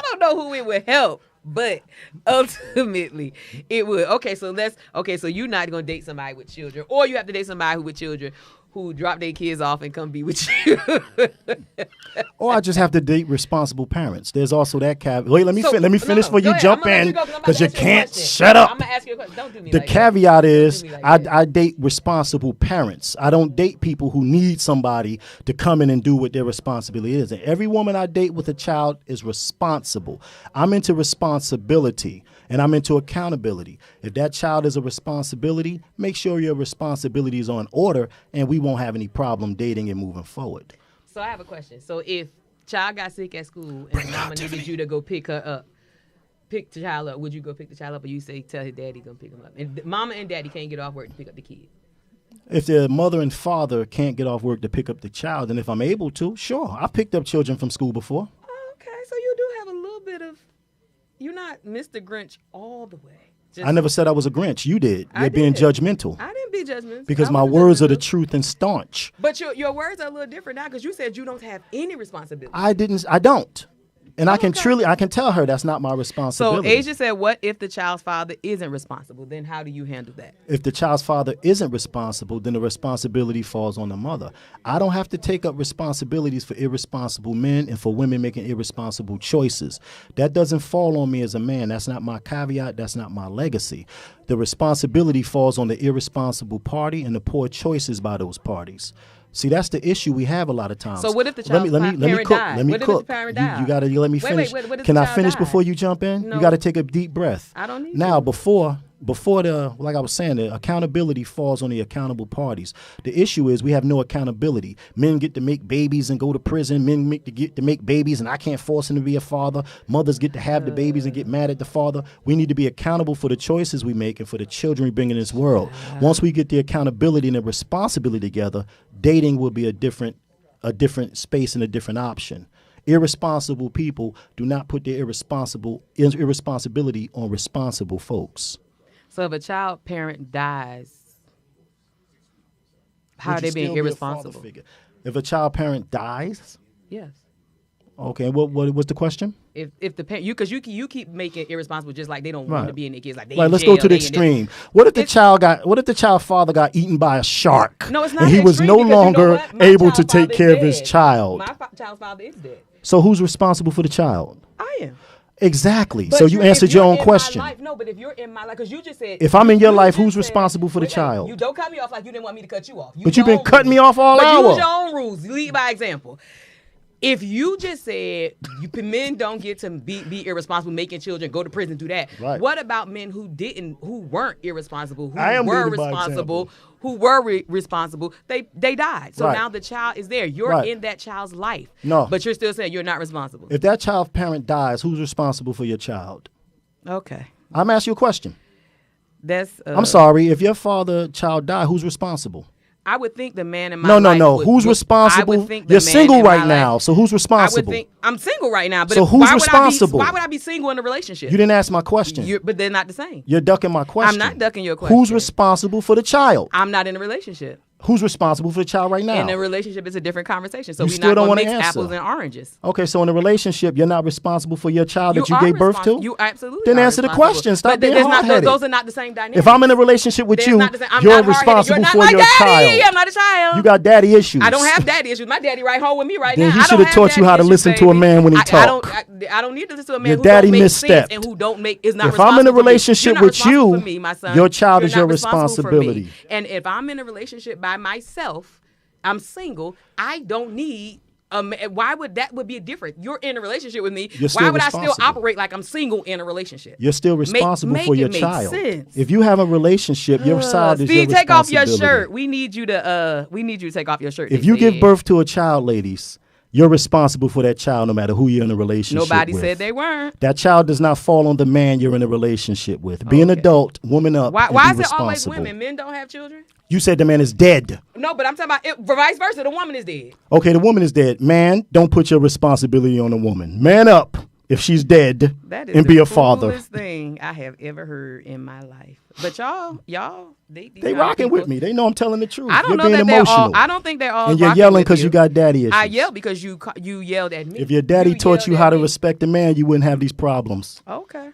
don't know who it would help. But ultimately, it would. So you're not going to date somebody with children, or you have to date somebody with children who drop their kids off and come be with you. Or I just have to date responsible parents. There's also that caveat. Wait, let me finish before you jump in, because you can't shut up. I'm going to ask you a question. Don't do me the like caveat that. is I date responsible parents. I don't date people who need somebody to come in and do what their responsibility is. And every woman I date with a child is responsible. I'm into responsibility, and I'm into accountability. If that child is a responsibility, make sure your responsibilities are in order, and we won't have any problem dating and moving forward. So I have a question. So if child got sick at school and mama needed you to go pick the child up, would you go pick the child up, or you say tell his daddy gonna pick him up? And mama and daddy can't get off work to pick up the kid. If the mother and father can't get off work to pick up the child, and if I'm able to, sure. I've picked up children from school before. Okay, so you do have a little bit of, you're not Mr. Grinch all the way. I never said I was a Grinch. You did. You're being judgmental. I didn't be judgmental. Because my words are the truth and staunch. But your words are a little different now, because you said you don't have any responsibility. I don't. And I can tell her that's not my So responsibility. Asia said, what if the child's father isn't responsible? Then how do you handle that? If the child's father isn't responsible, then the responsibility falls on the mother. I don't have to take up responsibilities for irresponsible men and for women making irresponsible choices. That doesn't fall on me as a man. That's not my caveat. That's not my legacy. The responsibility falls on the irresponsible party and the poor choices by those parties. See, that's the issue we have a lot of times. So what if the child's parent died? Let me What if cook. the parent You died? got to let me finish. Wait, what if Can the I child finish died? before you jump in? No. You got to take a deep breath. I don't need now to. before the, like I was saying, the accountability falls on the accountable parties. The issue is we have no accountability. Men get to make babies and go to prison. Men get to make babies and I can't force them to be a father. Mothers get to have the babies and get mad at the father. We need to be accountable for the choices we make and for the children we bring in this world. Once we get the accountability and the responsibility together, dating will be a different space and a different option. Irresponsible people do not put their irresponsibility on responsible folks. So if a child parent dies, how are Would they you being still be a irresponsible? father figure? If a child parent dies, Yes. okay. What's the question? If the parent, because you keep making irresponsible just like they don't want to be in their kids, like they Right, in let's jail, go to the they in this. extreme. What if the child father got eaten by a shark? No, it's not and he the was extreme no because you know longer what? My able to child's take father care is of his dead. child. My child's father is dead. So who's responsible for the child? I am. Exactly. But so you answered your own question. No, but if you're in my life, because you just said. If I'm in your life, you who's just responsible for the wait, child? You don't cut me off like you didn't want me to cut you off. But you've been cutting me off all but hour. Use your own rules. Lead by example. If you just said men don't get to be irresponsible, making children go to prison, do that. Right. What about men who weren't irresponsible, I am who were leading by responsible, example. who were responsible? They died. So Right. now the child is there. You're Right. in that child's life. No. But you're still saying you're not responsible. If that child parent dies, who's responsible for your child? Okay. I'm asking you a question. That's. I'm sorry. If your child died, who's responsible? I would think the man in my life. No. Who's responsible? I would think the You're man single in my right now, life- so who's I responsible? would think I'm single right now, but So who's why responsible? Why would I be single in a relationship? You didn't ask my question. But they're not the same. You're ducking my question. I'm not ducking your question. Who's responsible for the child? I'm not in a relationship. Who's responsible for the child right now? In a relationship, it's a different conversation. So You we're still not don't going to wanna mix answer. apples and oranges. Okay, so in a relationship, you're not responsible for your child that you are gave birth to? responsible. You absolutely Then are answer the responsible. question. Stop But being there's not- hard-headed. Those are not the same dynamics. If I'm in a relationship with There's you, not the same- I'm you're not hard-headed. responsible You're not for my your daddy. child. I'm not a child. You got daddy issues. I don't have daddy issues. My daddy right home with me right Then now. he I should don't have taught you daddy how to issues, listen to a baby. man when he I talk. don't need to listen to a man Your who daddy don't make sense misstepped. and who don't make is not If I'm in a responsible for me. relationship You're not with responsible you, for me, my son. your child You're is your not responsible for me. responsibility. And if I'm in a relationship by myself, I'm single. I don't need. Why would that be different? You're in a relationship with me. You're still Why would I still responsible. operate like I'm single in a relationship? You're still responsible make for it your make child. sense. If you have a relationship, your child is your Steve, take off your responsibility. shirt. We need you to take off your shirt. If they you give said. birth to a child, ladies, you're responsible for that child no matter who you're in a relationship Nobody with. said they weren't. That child does not fall on the man you're in a relationship with. Be an adult, woman up, Why and is be it always responsible. women? Men don't have children? You said the man is dead. No, but I'm talking about it, vice versa. The woman is dead. Okay, the woman is dead. Man, don't put your responsibility on the woman. Man up if she's dead That is and be the a father. coolest thing I have ever heard in my life. But y'all, They kind of rocking with people- me. They know I'm telling the truth. I don't You're know being that they're emotional. all. I don't think they're all. And you're rocking yelling with because you got daddy issues. I yelled because you yelled at me. If your daddy taught yelled you at how to me. respect a man, you wouldn't have these problems. Okay.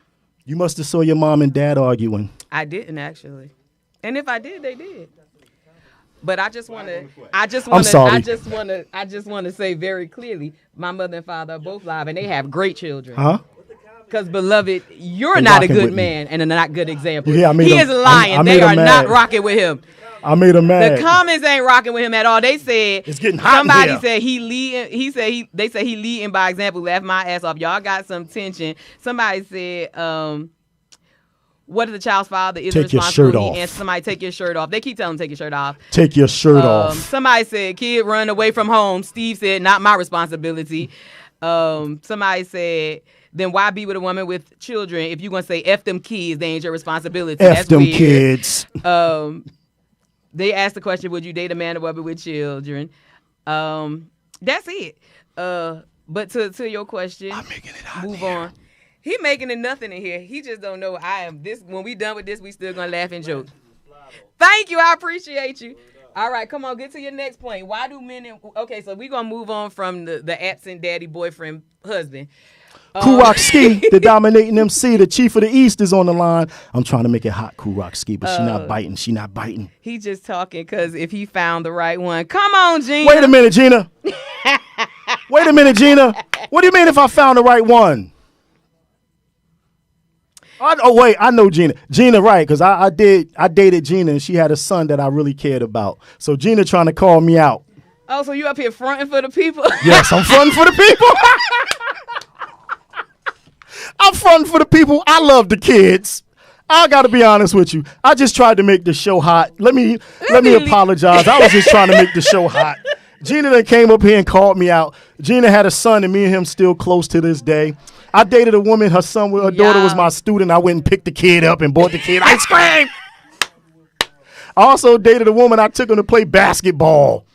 You must have saw your mom and dad arguing. I didn't actually, and if I did, they did. But I just want to. I'm sorry. I just want to say very clearly, my mother and father are both live, and they have great children. Huh? Because, beloved, you're They not a rocking good with me. man and a not good example. Yeah, I made he him- is lying. I They made him are mad. not rocking with him. I made him mad. The comments ain't rocking with him at all. They said It's getting hot in somebody here. said he leading. They said he leading by example. Laughed my ass off. Y'all got some tension. Somebody said, what if the child's father isn't Take your responsible? shirt He off. answered, somebody take your shirt off. They keep telling him take your shirt off. Take your shirt off. Somebody said kid run away from home. Steve said not my responsibility. Somebody said then why be with a woman with children if you're gonna say F them kids, they ain't your responsibility. F That's them weird. kids. They asked the question, would you date a man or woman with children? That's it. But to your question, I'm making it hot. Move on. He making it nothing in here. He just don't know I am this. When we done with this, we still gonna laugh and joke. Thank you. I appreciate you. All right, come on, get to your next point. Why do men? Okay, so we gonna move on from the absent daddy boyfriend husband. Kurok Ski, the dominating MC, the chief of the East, is on the line. I'm trying to make it hot, Kurok Ski, but she not biting. She not biting. He just talking because if he found the right one. Come on, Gina. Wait a minute, Gina. Wait a minute, Gina. What do you mean if I found the right one? Wait, I know Gina. Gina, right, because I dated Gina, and she had a son that I really cared about. So Gina trying to call me out. Oh, so you up here fronting for the people? Yes, I'm fronting for the people. I'm fronting for the people. I love the kids. I got to be honest with you. I just tried to make the show hot. Let me apologize. I was just trying to make the show hot. Gina then came up here and called me out. Gina had a son, and me and him still close to this day. I dated a woman. Her daughter was my student. I went and picked the kid up and bought the kid ice cream. I also dated a woman. I took him to play basketball.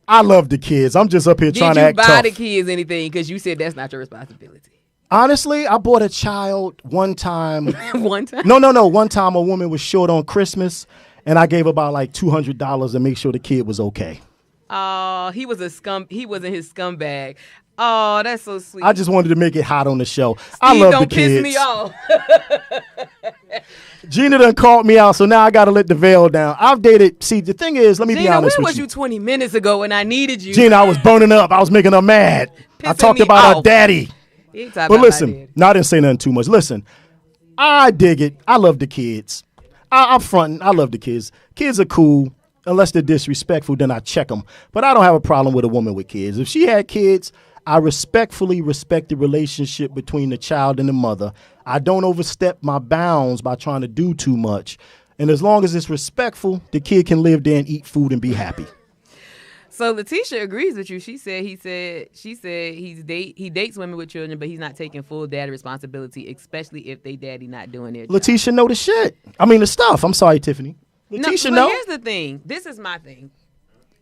I love the kids. I'm just up here trying to act tough. Did you buy the kids anything? Because you said that's not your responsibility. Honestly, I bought a child one time. One time? No. One time a woman was short on Christmas, and I gave about like $200 to make sure the kid was okay. Oh, he was a scum. He wasn't his scumbag. Oh, that's so sweet. I just wanted to make it hot on the show. Steve, I love don't the kids. piss me off. Gina done called me out, so now I got to let the veil down. I've dated. See, the thing is, let me be honest with you. Where was you 20 minutes ago when I needed you? Gina, I was burning up. I was making her mad. I talked about her daddy. But listen, no, I didn't say nothing too much. Listen, I dig it. I love the kids. I'm fronting. I love the kids. Kids are cool. Unless they're disrespectful, then I check them. But I don't have a problem with a woman with kids. If she had kids, I respectfully respect the relationship between the child and the mother. I don't overstep my bounds by trying to do too much. And as long as it's respectful, the kid can live there and eat food and be happy. So Letitia agrees with you. She said he dates women with children, but he's not taking full daddy responsibility, especially if they daddy not doing their job. Letitia know the shit. I mean the stuff. I'm sorry, Tiffany. Letitia know. Here's the thing. This is my thing.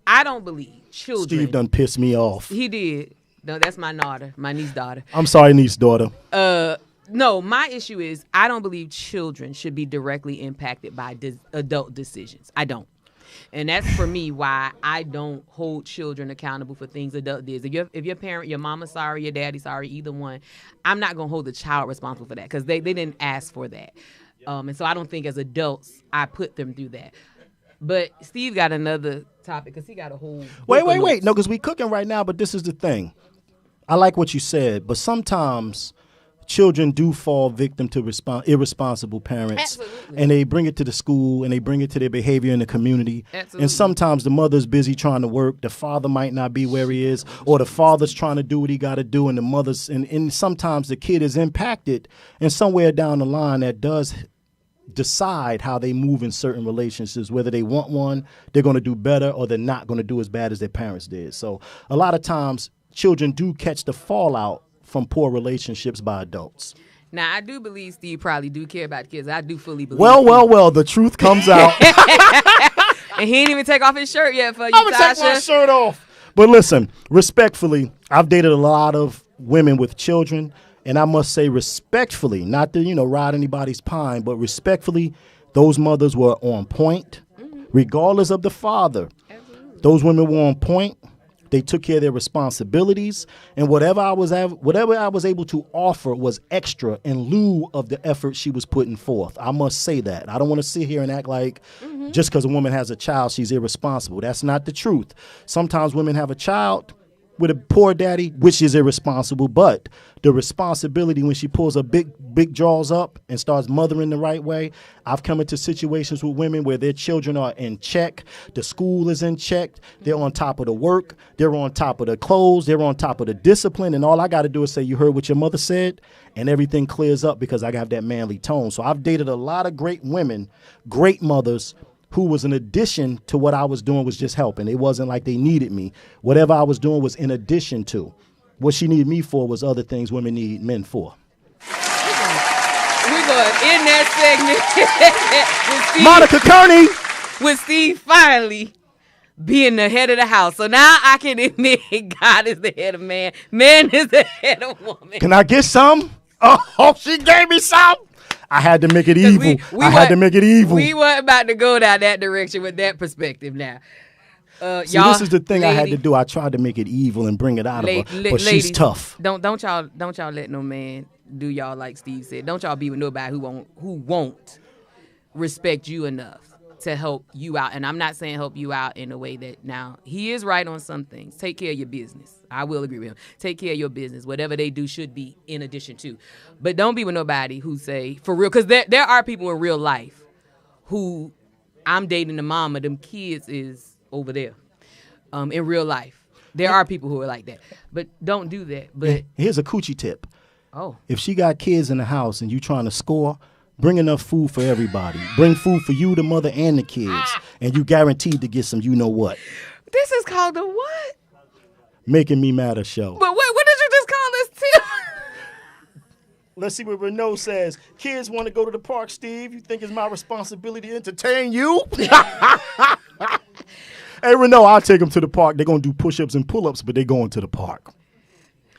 I don't believe children. Steve done pissed me off. He did. No, that's my daughter, my niece's daughter. I'm sorry, niece daughter. No, my issue is I don't believe children should be directly impacted by adult decisions. I don't. And that's for me why I don't hold children accountable for things adult did. If your parent, your mama's sorry, your daddy's sorry, either one, I'm not going to hold the child responsible for that because they didn't ask for that. And so I don't think as adults I put them through that. But Steve got another topic because he got a whole. Wait. No, because we cooking right now, but this is the thing. I like what you said, but sometimes children do fall victim to irresponsible parents. Absolutely. And they bring it to the school and they bring it to their behavior in the community. Absolutely. And sometimes the mother's busy trying to work, the father might not be where he is, or the father's trying to do what he got to do, and the mother's and sometimes the kid is impacted, and somewhere down the line that does decide how they move in certain relationships, whether they want one, they're going to do better, or they're not going to do as bad as their parents did. So a lot of times children do catch the fallout from poor relationships by adults. Now, I do believe Steve probably do care about the kids. I do fully believe. Well, the truth comes out. And he ain't even take off his shirt yet for you, I'm going to take my shirt off. But listen, respectfully, I've dated a lot of women with children, and I must say respectfully, not to, ride anybody's pine, but respectfully, those mothers were on point, regardless of the father. Absolutely. Those women were on point. They took care of their responsibilities, and whatever I was able to offer was extra in lieu of the effort she was putting forth. I must say that. I don't want to sit here and act like just because a woman has a child, she's irresponsible. That's not the truth. Sometimes women have a child with a poor daddy, which is irresponsible, but the responsibility when she pulls her big jaws up and starts mothering the right way. I've come into situations with women where their children are in check, the school is in check, they're on top of the work, they're on top of the clothes, they're on top of the discipline, and all I got to do is say, you heard what your mother said, and everything clears up because I have that manly tone. So I've dated a lot of great women, great mothers, who was an addition to what I was doing was just helping. It wasn't like they needed me. Whatever I was doing was in addition to. What she needed me for was other things women need men for. We're going to end that segment with Steve, Monica Kearney. With Steve finally being the head of the house. So now I can admit God is the head of man. Man is the head of woman. Can I get some? Oh, she gave me some. I had to make it evil. I had to make it evil. We weren't about to go down that direction with that perspective now. See, y'all, this is the thing I had to ladies- do. I tried to make it evil and bring it out of her, but she's ladies, tough. Don't y'all let no man do y'all like Steve said. Don't y'all be with nobody who won't respect you enough to help you out. And I'm not saying help you out in a way that, now, he is right on some things. Take care of your business. I will agree with him. Take care of your business. Whatever they do should be in addition to. But don't be with nobody who say, for real, because there are people in real life who, I'm dating the mama, them kids is over there. In real life. There are people who are like that. But don't do that. But Here's a coochie tip. Oh. If she got kids in the house and you trying to score, bring enough food for everybody. Bring food for you, the mother, and the kids. And you guaranteed to get some you know what. This is called the what? Making Me Matter show. But what did you just call this, Tim? Let's see what Renault says. Kids want to go to the park, Steve. You think it's my responsibility to entertain you? Hey, Renault, I'll take them to the park. They're going to do push-ups and pull-ups, but they're going to the park.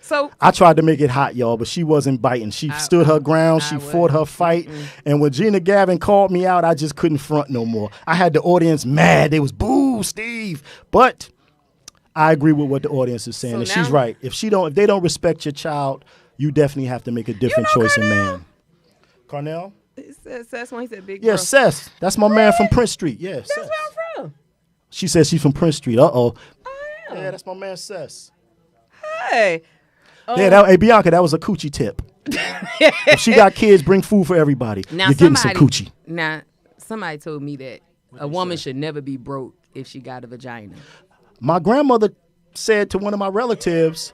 So I tried to make it hot, y'all, but she wasn't biting. She stood her ground. She fought her fight. And when Gina Gavin called me out, I just couldn't front no more. I had the audience mad. They was, boo, Steve. But I agree with what the audience is saying. So And now- she's right. If they don't respect your child, you definitely have to make a different choice in man. Carnell? That's when he said big Yeah, bro. Seth. That's my man from Prince Street. Yeah, That's Seth. where I'm from. She says she's from Prince Street. Uh-oh. Yeah. Yeah, that's my man Seth. Hey. Yeah, hey, Bianca, that was a coochie tip. If she got kids, bring food for everybody. Now You're getting some coochie. Now, somebody told me that a woman should never be broke if she got a vagina. My grandmother said to one of my relatives,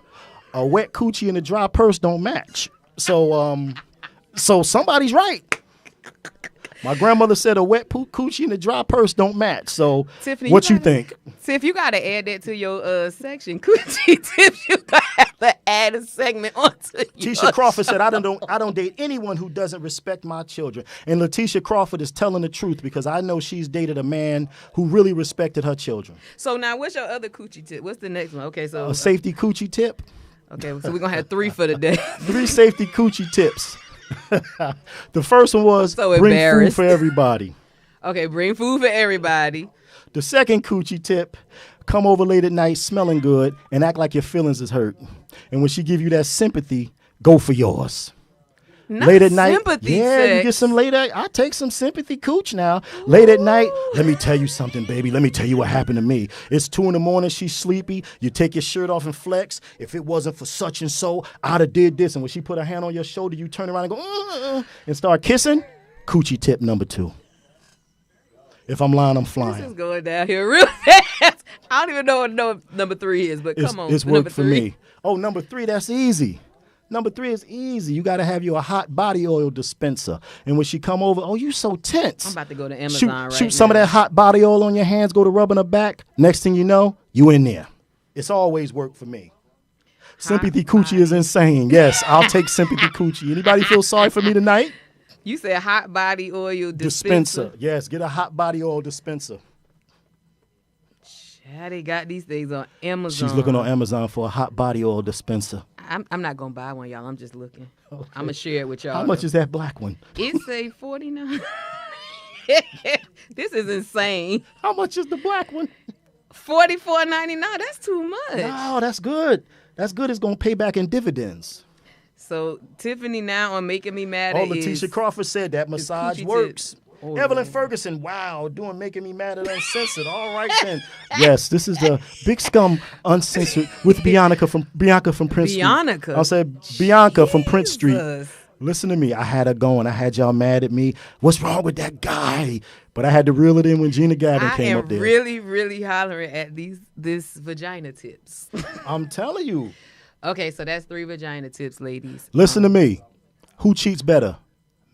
a wet coochie and a dry purse don't match. So somebody's right. My grandmother said a wet coochie and a dry purse don't match. So Tiffany, what you think? See, if you got to add that to your section, coochie tips, you got to have to add a segment onto Tisha your Crawford said, show. I don't date anyone who doesn't respect my children. And Letitia Crawford is telling the truth because I know she's dated a man who really respected her children. So now, what's your other coochie tip? What's the next one? Okay, so A safety coochie tip. okay, so we're gonna have 3 for the day. 3 safety coochie tips. The first one was So bring food embarrassed. for everybody. Okay, bring food for everybody. The second coochie tip, come over late at night smelling good and act like your feelings is hurt. And when she give you that sympathy, go for yours. Not late at night, sympathy yeah, you sex. get some late at, I take some sympathy cooch now. Late at night, let me tell you something, baby. Let me tell you what happened to me. It's 2 a.m, she's sleepy. You take your shirt off and flex. If it wasn't for such and so, I'd have did this. And when she put her hand on your shoulder, you turn around and go, and start kissing. Coochie tip number 2. If I'm lying, I'm This flying. is going down here real fast. I don't even know what number 3 is, but come on. It's number worked for 3. me. Oh, number 3, that's easy. Number 3 is easy. You got to have you a hot body oil dispenser. And when she come over, oh, you so tense. I'm about to go to Amazon right Shoot some of now. that hot body oil on your hands, go to rubbing her back. Next thing you know, you in there. It's always worked for me. Sympathy coochie is insane. Yes, I'll take sympathy coochie. Anybody feel sorry for me tonight? You said hot body oil Dispenser. Yes, get a hot body oil dispenser. Yeah, they got these things on Amazon. She's looking on Amazon for a hot body oil dispenser. I'm not gonna buy one, y'all. I'm just looking. I'm gonna share it with y'all. How much is that black one? It's a 49. This is insane. How much is the black one? $44.99. That's too much. No, that's good. That's good. It's gonna pay back in dividends. So Tiffany now on Making Me Mad. Oh, Letitia Crawford said that massage coochie works. tip. Oh, Evelyn man. Ferguson, wow, doing Making Me Mad at Uncensored. All right then. Yes, this is the Big Scum Uncensored with Bianca from Prince Street. Bianca? I'll say Bianca from Prince Street. Jesus. Listen to me. I had her going. I had y'all mad at me. What's wrong with that guy? But I had to reel it in when Gina Gavin I came am up there. really, really hollering at this vagina tips. I'm telling you. Okay, so that's 3 vagina tips, ladies. Listen to me. Who cheats better?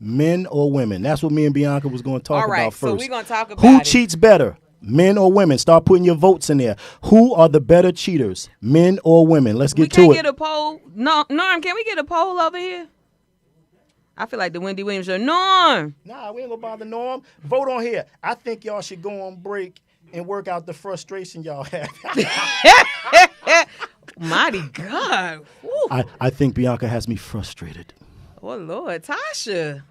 Men or women? That's what me and Bianca was going to talk All right, about first. so we're gonna talk about Who it. cheats better? Men or women? Start putting your votes in there. Who are the better cheaters? Men or women? Let's We get can't to get it. a poll. No, Norm, can we get a poll over here? I feel like the Wendy Williams show. Norm. Nah, we ain't gonna bother Norm. Vote on here. I think y'all should go on break and work out the frustration y'all have. Mighty God. Woo. I think Bianca has me frustrated. Oh, Lord. Tasha.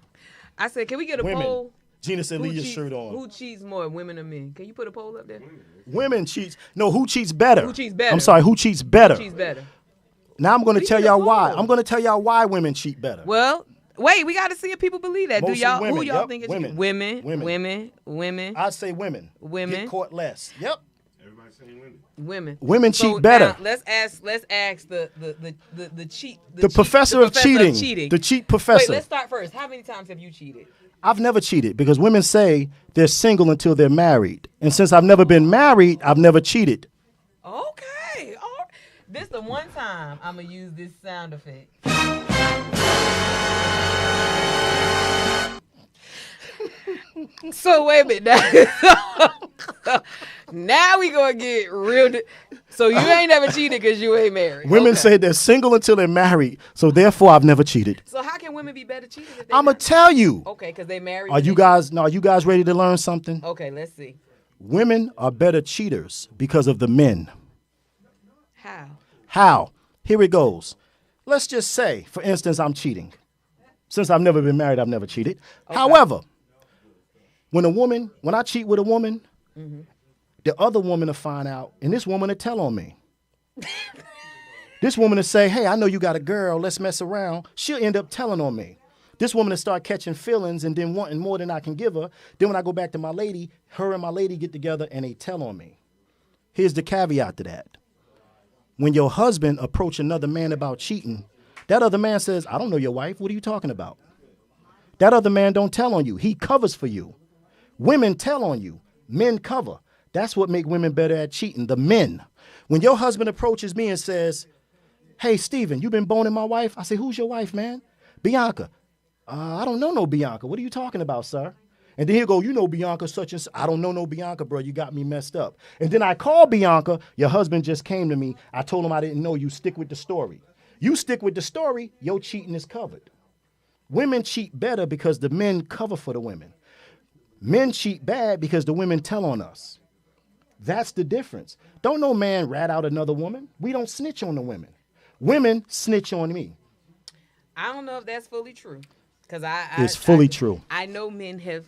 I said, can we get a Women. poll? Gina said, Who leave your cheats- shirt on. Who cheats more, women or men? Can you put a poll up there? Women cheats. No, who cheats better? Who cheats better? I'm sorry, who cheats better? Who cheats better? Now I'm going to We tell need a y'all why. poll. I'm going to tell y'all why women cheat better. Well, wait, we got to see if people believe that. Mostly Do y'all? women. Who y'all Yep, think is women. Women. I'd say women. Women. Get caught less. Yep. Women. Women So cheat better. now, let's ask the cheat. The professor of cheating. The cheat professor. Wait, let's start first. How many times have you cheated? I've never cheated because women say they're single until they're married. And since I've never been married, I've never cheated. Okay. All right. This the one time I'm gonna use this sound effect. So wait a minute. Now we gonna get real. So you ain't never cheated because you ain't married. Women Okay. say they're single until they're married. So therefore, I've never cheated. So how can women be better cheaters? If they I'm going to tell you. Okay, because they married. Are you guys ready to learn something? Okay, let's see. Women are better cheaters because of the men. How? How? Here it goes. Let's just say, for instance, I'm cheating. Since I've never been married, I've never cheated. Okay. However, when I cheat with a woman, the other woman will find out, and this woman will tell on me. This woman will say, hey, I know you got a girl, let's mess around. She'll end up telling on me. This woman will start catching feelings and then wanting more than I can give her. Then when I go back to my lady, her and my lady get together and they tell on me. Here's the caveat to that. When your husband approach another man about cheating, that other man says, I don't know your wife. What are you talking about? That other man don't tell on you. He covers for you. Women tell on you. Men cover. That's what make women better at cheating, the men. When your husband approaches me and says, hey, Steven, you been boning my wife? I say, who's your wife, man? Bianca. I don't know no Bianca. What are you talking about, sir? And then he'll go, you know Bianca such and such. I don't know no Bianca, bro. You got me messed up. And then I call Bianca. Your husband just came to me. I told him I didn't know. You stick with the story. You stick with the story, your cheating is covered. Women cheat better because the men cover for the women. Men cheat bad because the women tell on us. That's the difference. Don't no man rat out another woman. We don't snitch on the women. Women snitch on me. I don't know if that's fully true. Because It's fully true. I know men have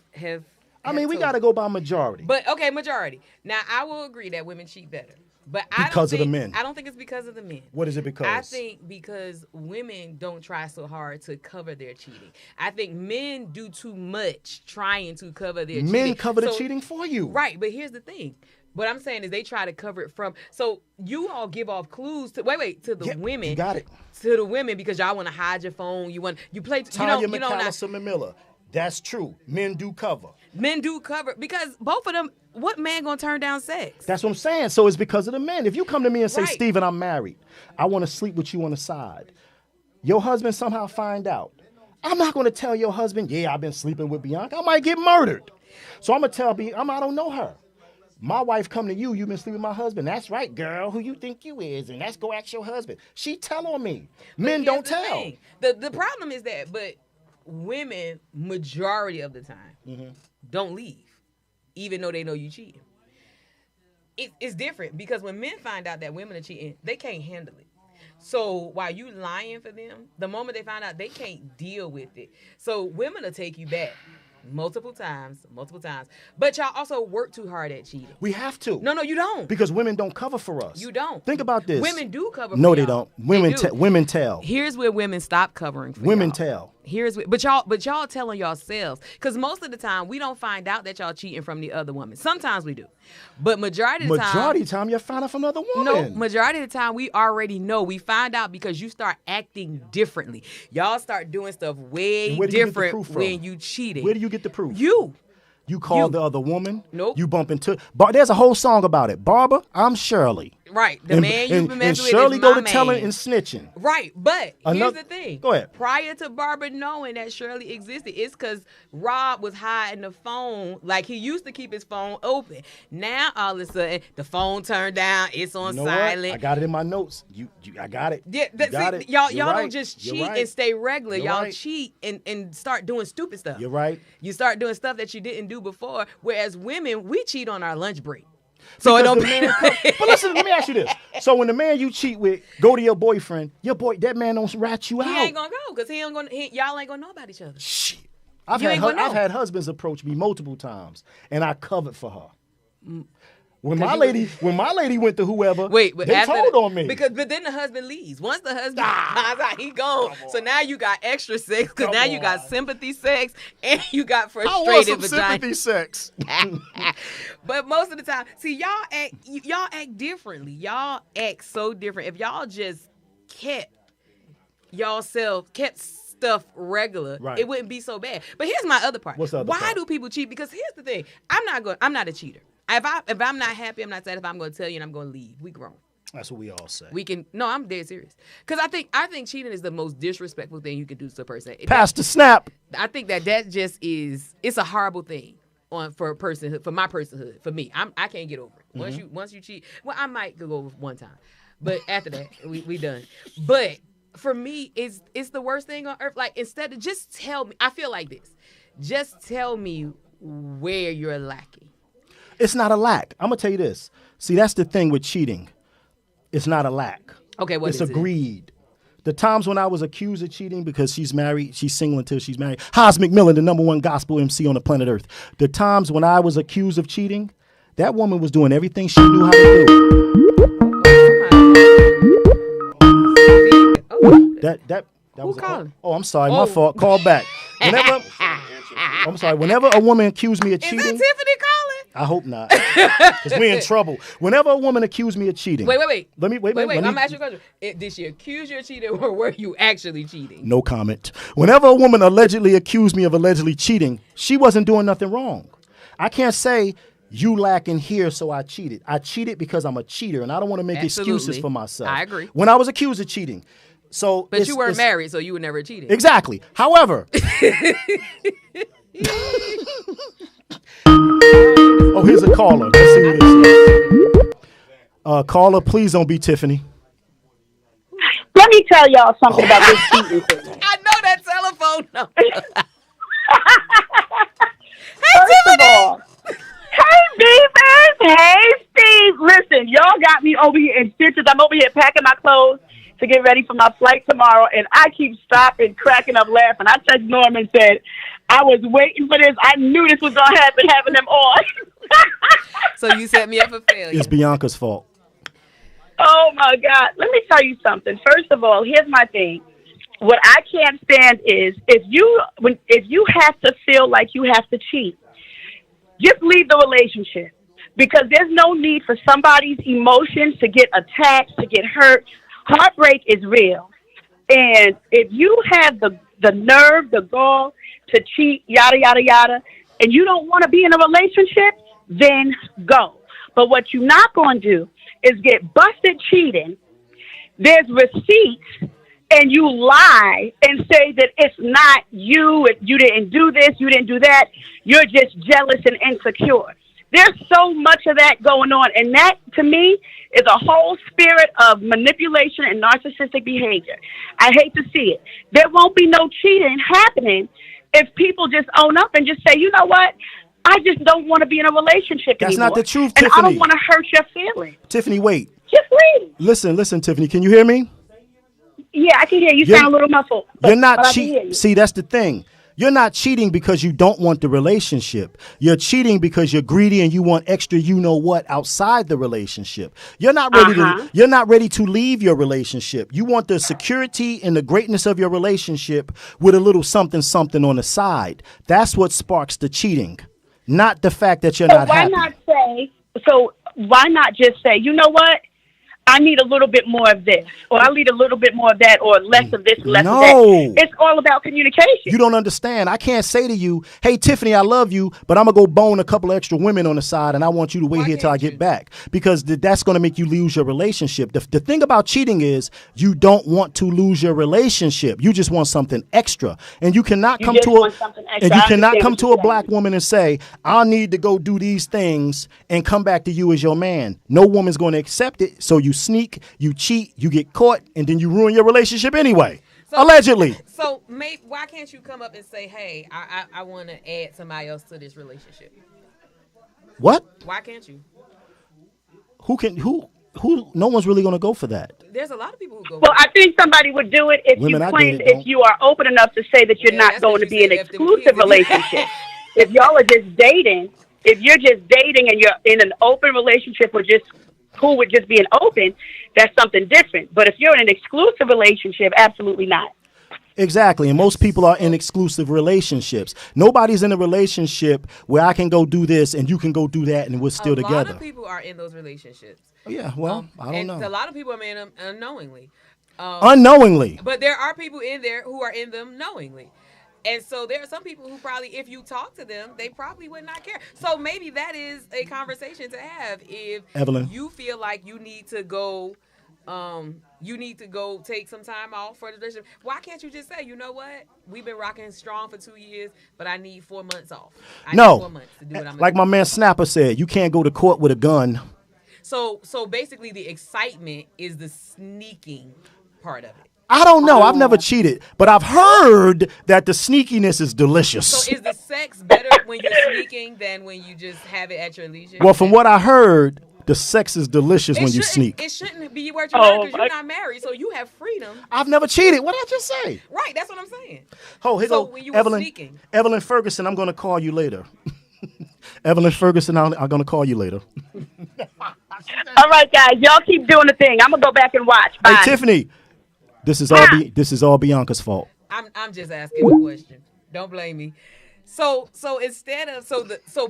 I mean, we told- got to go by majority. But okay, majority. Now I will agree that women cheat better. But I Because don't of the think, men. I don't think it's because of the men. What is it because? I think because women don't try so hard to cover their cheating. I think men do too much trying to cover their cheating. Men cover the cheating for you. Right, but here's the thing. What I'm saying is they try to cover it from. So you all give off clues to to the women. You got it. To the women because y'all want to hide your phone. You play. Tanya you don't. McAllister Miller. That's true. Men do cover. Men do cover because both of them. What man gonna turn down sex? That's what I'm saying. So it's because of the men. If you come to me and say, Right. Steven, I'm married. I want to sleep with you on the side. Your husband somehow find out. I'm not going to tell your husband, yeah, I've been sleeping with Bianca. I might get murdered. So I'm going to tell Bianca, I don't know her. My wife come to you, you've been sleeping with my husband. That's right, girl. Who you think you is? And let's go ask your husband. She tell on me. Men But don't here's the tell. thing. The problem is that, but women, majority of the time, don't leave, even though they know you cheating. It's different because when men find out that women are cheating, they can't handle it. So while you lying for them, the moment they find out, they can't deal with it. So women will take you back multiple times. But y'all also work too hard at cheating. We have to. No, you don't. Because women don't cover for us. You don't. Think about this. Women do cover No, for they y'all. don't. Women, They do. women tell. Here's where women stop covering for Women y'all. tell. But y'all telling yourselves because most of the time we don't find out that y'all cheating from the other woman. Sometimes we do, but majority of the time you find out from another woman. No, majority of the time we already know. We find out because you start acting differently. Y'all start doing stuff way And where do you get the different proof from? when you cheating. Where do you get the proof? You call You. the other woman. Nope. You bump into. There's a whole song about it. Barbara, I'm Shirley. Right, the man you've been messing with Shirley is go my to man. telling and snitching. Right, but here's Another- the thing. Go ahead. Prior to Barbara knowing that Shirley existed, it's because Rob was hiding the phone. Like he used to keep his phone open. Now all of a sudden the phone turned down. It's on You know what? silent. I got it in my notes. I got it. Yeah, You got it. y'all You're don't right. just You're cheat right. and stay regular. You're Y'all right. cheat and start doing stupid stuff. You're right. You start doing stuff that you didn't do before. Whereas women, we cheat on our lunch break. So it Because don't the man- But listen, let me ask you this. So when the man you cheat with go to your boyfriend, that man don't rat you He out. ain't gonna go because y'all ain't gonna know about each other. Shit. I've had husbands approach me multiple times, and I covered for her. When my lady went to whoever, they told on me. But then the husband leaves. Once the husband finds out, he gone. So now you got extra sex because now you got sympathy sex and you got frustrated I want some vagina. sympathy sex. But most of the time, see, y'all act differently. Y'all act so different. If y'all just kept stuff regular, it wouldn't be so bad. But here's my other part. What's the other Why part? do people cheat? Because here's the thing. I'm not a cheater. If I'm not happy, I'm not satisfied, I'm going to tell you and I'm going to leave. We grown. That's what we all say. I'm dead serious. Because I think cheating is the most disrespectful thing you can do to a person. Pastor Snap. I think that just is, it's a horrible thing for a personhood, for my personhood, for me. I can't get over it. Once you cheat, well, I might go over one time. But after that, we done. But for me, it's the worst thing on earth. Like, instead of just tell me, I feel like this. Just tell me where you're lacking. It's not a lack. I'm going to tell you this. See, that's the thing with cheating. It's not a lack. Okay, what is it? It's a greed. The times when I was accused of cheating because she's married, she's single until she's married. Haas McMillan, the #1 gospel MC on the planet Earth. The times when I was accused of cheating, that woman was doing everything she knew how to do. That was calling? I'm sorry, my fault. Call back. Whenever a woman accused me of cheating. Is that Tiffany calling? I hope not, because we're in trouble. Whenever a woman accused me of cheating. Wait. Wait. I'm asking you a question. Did she accuse you of cheating, or were you actually cheating? No comment. Whenever a woman allegedly accused me of allegedly cheating, she wasn't doing nothing wrong. I can't say you lacking here, so I cheated. I cheated because I'm a cheater, and I don't want to make excuses for myself. I agree. When I was accused of cheating. But you weren't married, so you were never cheating. Exactly. However. Oh, here's a caller. Let's see what this is. Caller, please don't be Tiffany. Let me tell y'all something about this cheating thing. I know that telephone number. First of all, hey, Beavers. Hey, Steve. Listen, y'all got me over here in stitches. I'm over here packing my clothes to get ready for my flight tomorrow, and I keep stopping, cracking up, laughing. I texted Norm and said, I was waiting for this. I knew this was going to happen, having them on. So you set me up for failure. It's Bianca's fault. Oh, my God. Let me tell you something. First of all, here's my thing. What I can't stand is if you have to feel like you have to cheat, just leave the relationship, because there's no need for somebody's emotions to get attacked, to get hurt. Heartbreak is real. And if you have the nerve, the gall to cheat, yada, yada, yada, and you don't want to be in a relationship, then go. But what you're not going to do is get busted cheating. There's receipts, and you lie and say that it's not you, you didn't do this, you didn't do that. You're just jealous and insecure. There's so much of that going on, and that, to me, is a whole spirit of manipulation and narcissistic behavior. I hate to see it. There won't be no cheating happening if people just own up and just say, you know what? I just don't want to be in a relationship anymore. That's not the truth, and Tiffany. I don't want to hurt your feelings. Tiffany, wait. Just leave. Listen, Tiffany. Can you hear me? Yeah, I can hear you. Sound a little muffled. You're not cheating. See, that's the thing. You're not cheating because you don't want the relationship. You're cheating because you're greedy and you want extra you-know-what outside the relationship. You're not ready to leave your relationship. You want the security and the greatness of your relationship with a little something on the side. That's what sparks the cheating, not the fact that you're not happy. Why not just say, you know what? I need a little bit more of this, or I need a little bit more of that, or less of this, less of that. It's all about communication. You don't understand. I can't say to you, hey, Tiffany, I love you, but I'm going to go bone a couple of extra women on the side, and I want you to wait here till I get back, because that's going to make you lose your relationship. The thing about cheating is you don't want to lose your relationship. You just want something extra. And you cannot come to a black woman and say, I need to go do these things and come back to you as your man. No woman's going to accept it, so you sneak, you cheat, you get caught, and then you ruin your relationship anyway. Allegedly. So, why can't you come up and say, hey, I want to add somebody else to this relationship? What? Why can't you? Who? no one's really going to go for that. There's a lot of people who go. Well, I think somebody would do it if Women you I claim dated if you are open enough to say that you're not going to be in an exclusive relationship. If y'all are just dating, if you're just dating and you're in an open relationship or just cool with just being open, that's something different. But if you're in an exclusive relationship, absolutely not. Exactly. And most people are in exclusive relationships. Nobody's in a relationship where I can go do this and you can go do that and we're still together. A lot of people are in those relationships. Yeah, well, I don't know. A lot of people are in them unknowingly. Unknowingly. But there are people in there who are in them knowingly. And so there are some people who probably, if you talk to them, they probably would not care. So maybe that is a conversation to have if Evelyn. you feel like you need to go take some time off for the relationship. Why can't you just say, you know what? We've been rocking strong for 2 years, but I need 4 months off. I need 4 months to do what I'm like my man Snapper said, you can't go to court with a gun. So basically the excitement is the sneaking part of it. I don't know. I've never cheated, but I've heard that the sneakiness is delicious. So is the sex better when you're sneaking than when you just have it at your leisure? Well, from what I heard, the sex is delicious when you sneak. It shouldn't be where you are because you're not married, so you have freedom. I've never cheated. What did I just say? Right, that's what I'm saying. Oh, here so go when you were Evelyn. sneaking. Evelyn Ferguson, I'm going to call you later. Evelyn Ferguson, I'm going to call you later. All right, guys, y'all keep doing the thing. I'm gonna go back and watch. Bye. Hey, Tiffany, this is all Bianca's fault. I'm just asking a question. Don't blame me. So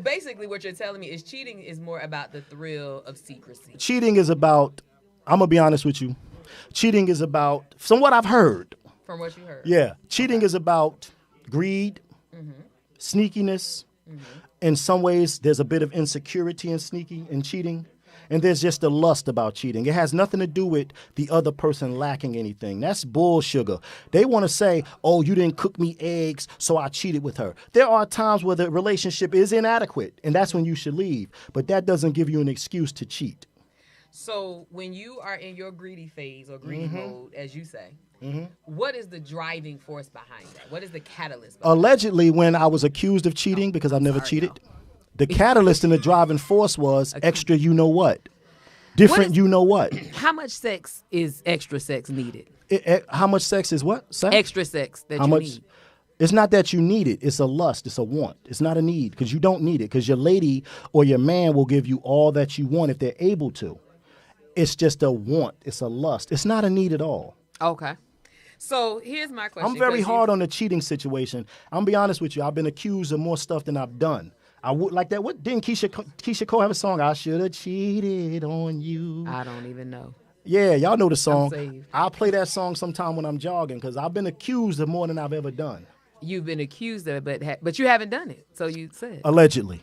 basically what you're telling me is cheating is more about the thrill of secrecy. Cheating is about, I'm going to be honest with you. Cheating is about, from what I've heard. From what you heard. Yeah. Cheating is about greed, sneakiness. In some ways, there's a bit of insecurity in sneaking and cheating. And there's just a lust about cheating. It has nothing to do with the other person lacking anything. That's bull sugar. They want to say, oh, you didn't cook me eggs, so I cheated with her. There are times where the relationship is inadequate, and that's when you should leave. But that doesn't give you an excuse to cheat. So when you are in your greedy phase or greedy mode, as you say, what is the driving force behind that? What is the catalyst? Allegedly, when I was accused of cheating, because I've never cheated, the catalyst and the driving force was extra you know what. Different you know what. How much sex is extra sex needed? How much sex is what? Sex? Extra sex that you need. It's not that you need it. It's a lust. It's a want. It's not a need because you don't need it because your lady or your man will give you all that you want if they're able to. It's just a want. It's a lust. It's not a need at all. Okay. So here's my question. I'm very hard on the cheating situation. I'm going to be honest with you. I've been accused of more stuff than I've done. I would like that. What didn't Keisha Cole have a song? I should have cheated on you. I don't even know. Yeah, y'all know the song. I'll play that song sometime when I'm jogging because I've been accused of more than I've ever done. You've been accused of it, but you haven't done it. So you said allegedly.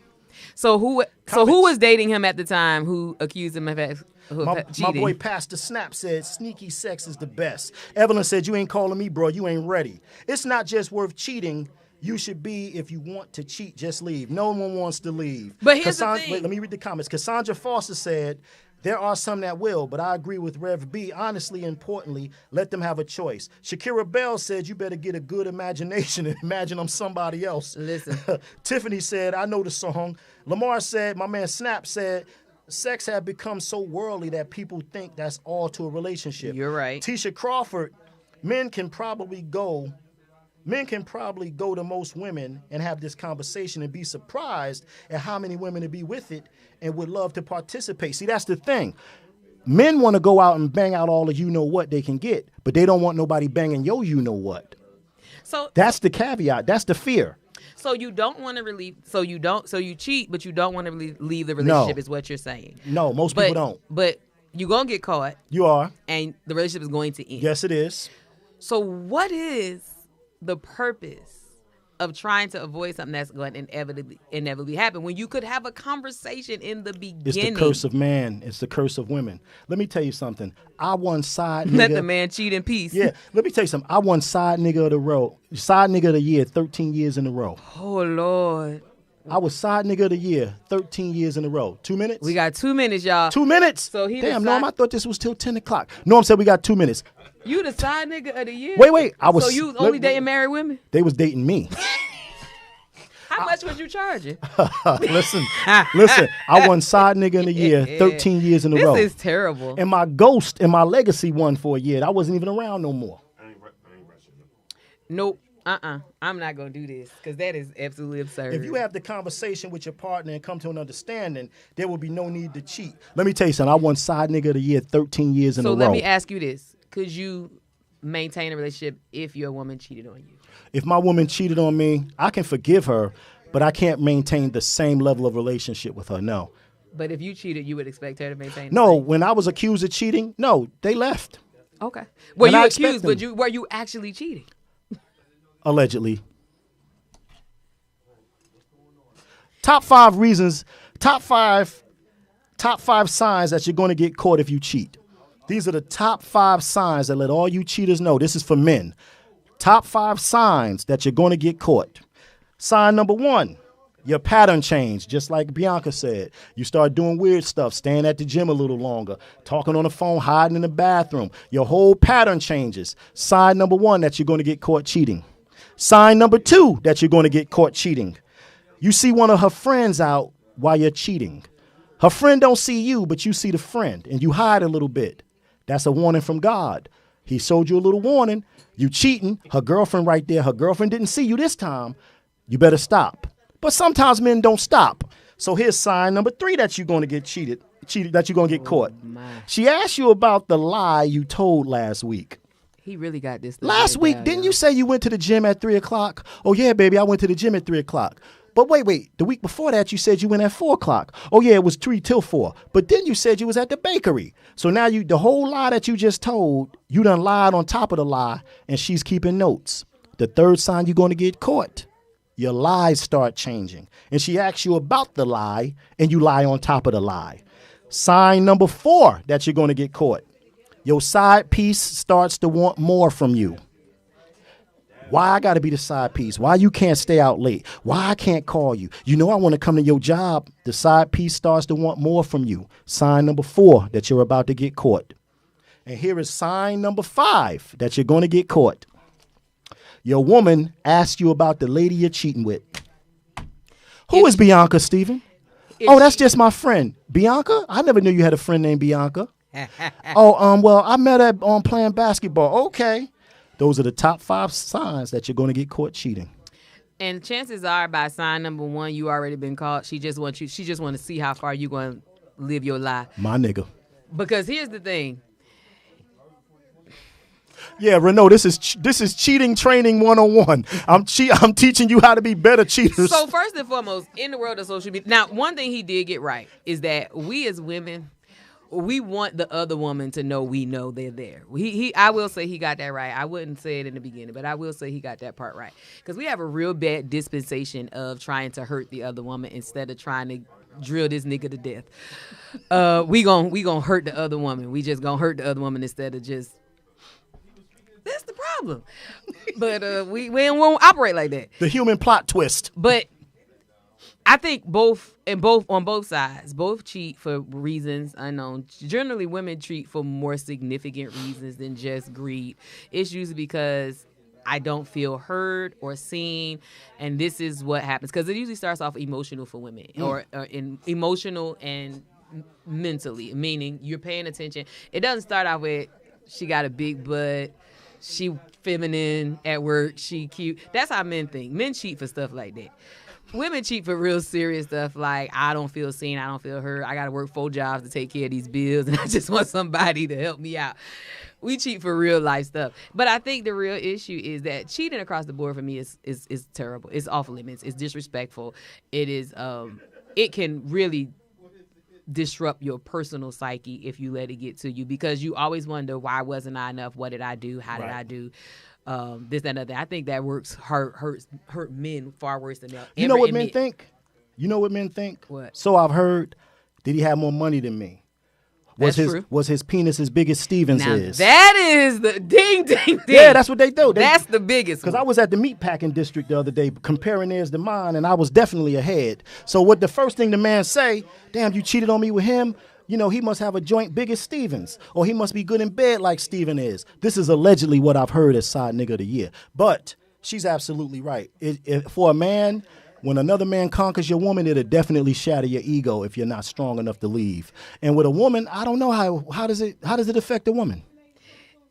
So who was dating him at the time? Who accused him of cheating? My boy Pastor Snap said sneaky sex is the best. Evelyn said you ain't calling me, bro. You ain't ready. It's not just worth cheating. You should be, if you want to cheat, just leave. No one wants to leave. But here's the thing. Wait, let me read the comments. Cassandra Foster said, there are some that will, but I agree with Rev B. Honestly, importantly, let them have a choice. Shakira Bell said, you better get a good imagination and imagine I'm somebody else. Listen. Tiffany said, I know the song. Lamar said, my man Snap said, sex has become so worldly that people think that's all to a relationship. You're right. Tisha Crawford, men can probably go to most women and have this conversation and be surprised at how many women to be with it and would love to participate. See, that's the thing. Men want to go out and bang out all of you know what they can get, but they don't want nobody banging yo you know what. So that's the caveat. That's the fear. So you don't want to relieve. So you cheat, but you don't want to leave the relationship. No. Is what you're saying? No, most people don't. But you're gonna get caught. You are, and the relationship is going to end. Yes, it is. So what is the purpose of trying to avoid something that's going to inevitably happen when you could have a conversation in the beginning? It's the curse of man. It's the curse of women. Let me tell you something. I won side nigga. Let the man cheat in peace. Yeah. Let me tell you something. I won side nigga of the year 13 years in a row. Oh, Lord. I was side nigga of the year 13 years in a row. 2 minutes? We got 2 minutes, y'all. 2 minutes? So he Damn, Norm, I thought this was till 10 o'clock. Norm said we got 2 minutes. You the side nigga of the year? Wait. I was. So you only dating married women? They was dating me. How much was you charging? listen, I won side nigga in the year 13 years in a row. This is terrible. And my ghost and my legacy won for a year. I wasn't even around no more. Nope. I'm not going to do this because that is absolutely absurd. If you have the conversation with your partner and come to an understanding, there will be no need to cheat. Let me tell you something. I won side nigga of the year 13 years in a row. So let me ask you this. Could you maintain a relationship if your woman cheated on you? If my woman cheated on me, I can forgive her, but I can't maintain the same level of relationship with her, no. But if you cheated, you would expect her to maintain No, when I was accused of cheating, no, they left. Okay. Were you accused, but were you actually cheating? Allegedly. Top 5 reasons, top five signs that you're going to get caught if you cheat. These are the top 5 signs that let all you cheaters know. This is for men. Top 5 signs that you're going to get caught. Sign number 1, your pattern change, just like Bianca said. You start doing weird stuff, staying at the gym a little longer, talking on the phone, hiding in the bathroom. Your whole pattern changes. Sign number 1 that you're going to get caught cheating. Sign number 2 that you're going to get caught cheating. You see one of her friends out while you're cheating. Her friend don't see you, but you see the friend, and you hide a little bit. That's a warning from God. He showed you a little warning. You cheating. Her girlfriend right there. Her girlfriend didn't see you this time. You better stop. But sometimes men don't stop. So here's sign number 3 that you're going to get cheated, that you're going to get caught. She asked you about the lie you told last week. He really got this. Last week, didn't you say you went to the gym at 3 o'clock? Oh, yeah, baby, I went to the gym at 3 o'clock. But wait, the week before that, you said you went at 4 o'clock. Oh, yeah, it was 3 till 4. But then you said you was at the bakery. So now the whole lie that you just told, you done lied on top of the lie, and she's keeping notes. The 3rd sign you're going to get caught. Your lies start changing. And she asks you about the lie, and you lie on top of the lie. Sign number 4 that you're going to get caught. Your side piece starts to want more from you. Why I got to be the side piece? Why you can't stay out late? Why I can't call you? You know I want to come to your job. The side piece starts to want more from you. Sign number 4 that you're about to get caught. And here is sign number 5 that you're going to get caught. Your woman asks you about the lady you're cheating with. Who is Bianca, Stephen? Oh, that's just my friend. Bianca? I never knew you had a friend named Bianca. Well, I met her on playing basketball. Okay. Those are the top 5 signs that you're going to get caught cheating. And chances are, by sign number 1, you already been caught. She just wants to see how far you going to live your lie. My nigga. Because here's the thing. Yeah, Renault, this is cheating training 101. I'm teaching you how to be better cheaters. So first and foremost, in the world of social media, now one thing he did get right is that we as women, we want the other woman to know we know they're there. I will say he got that right. I wouldn't say it in the beginning, but I will say he got that part right. Because we have a real bad dispensation of trying to hurt the other woman instead of trying to drill this nigga to death. We gon' hurt the other woman. We just gonna hurt the other woman instead of just. That's the problem. But we won't operate like that. The human plot twist. But I think on both sides, both cheat for reasons unknown. Generally, women cheat for more significant reasons than just greed. It's usually because I don't feel heard or seen, and this is what happens. Because it usually starts off emotional for women, or in emotional and mentally, meaning you're paying attention. It doesn't start off with she got a big butt, she feminine at work, she cute. That's how men think. Men cheat for stuff like that. Women cheat for real serious stuff like, I don't feel seen, I don't feel heard, I got to work 4 jobs to take care of these bills, and I just want somebody to help me out. We cheat for real life stuff. But I think the real issue is that cheating across the board for me is terrible. It's off limits. It's disrespectful. It is. It can really disrupt your personal psyche if you let it get to you, because you always wonder, why wasn't I enough? What did I do? How did I do? This, that, and other. I think that hurt men far worse than they'll You know what men think? You know what men think? What? So I've heard, did he have more money than me? Was his penis as big as Steven's is? That is the ding, ding, ding. Yeah, that's what they do. That's the biggest one. Because I was at the meatpacking district the other day comparing theirs to mine, and I was definitely ahead. So what the first thing the man say, damn, you cheated on me with him? You know, he must have a joint big as Steven's, or he must be good in bed like Steven is. This is allegedly what I've heard as side nigga of the year. But she's absolutely right. For a man, When another man conquers your woman, it'll definitely shatter your ego if you're not strong enough to leave. And with a woman, I don't know how does it affect a woman?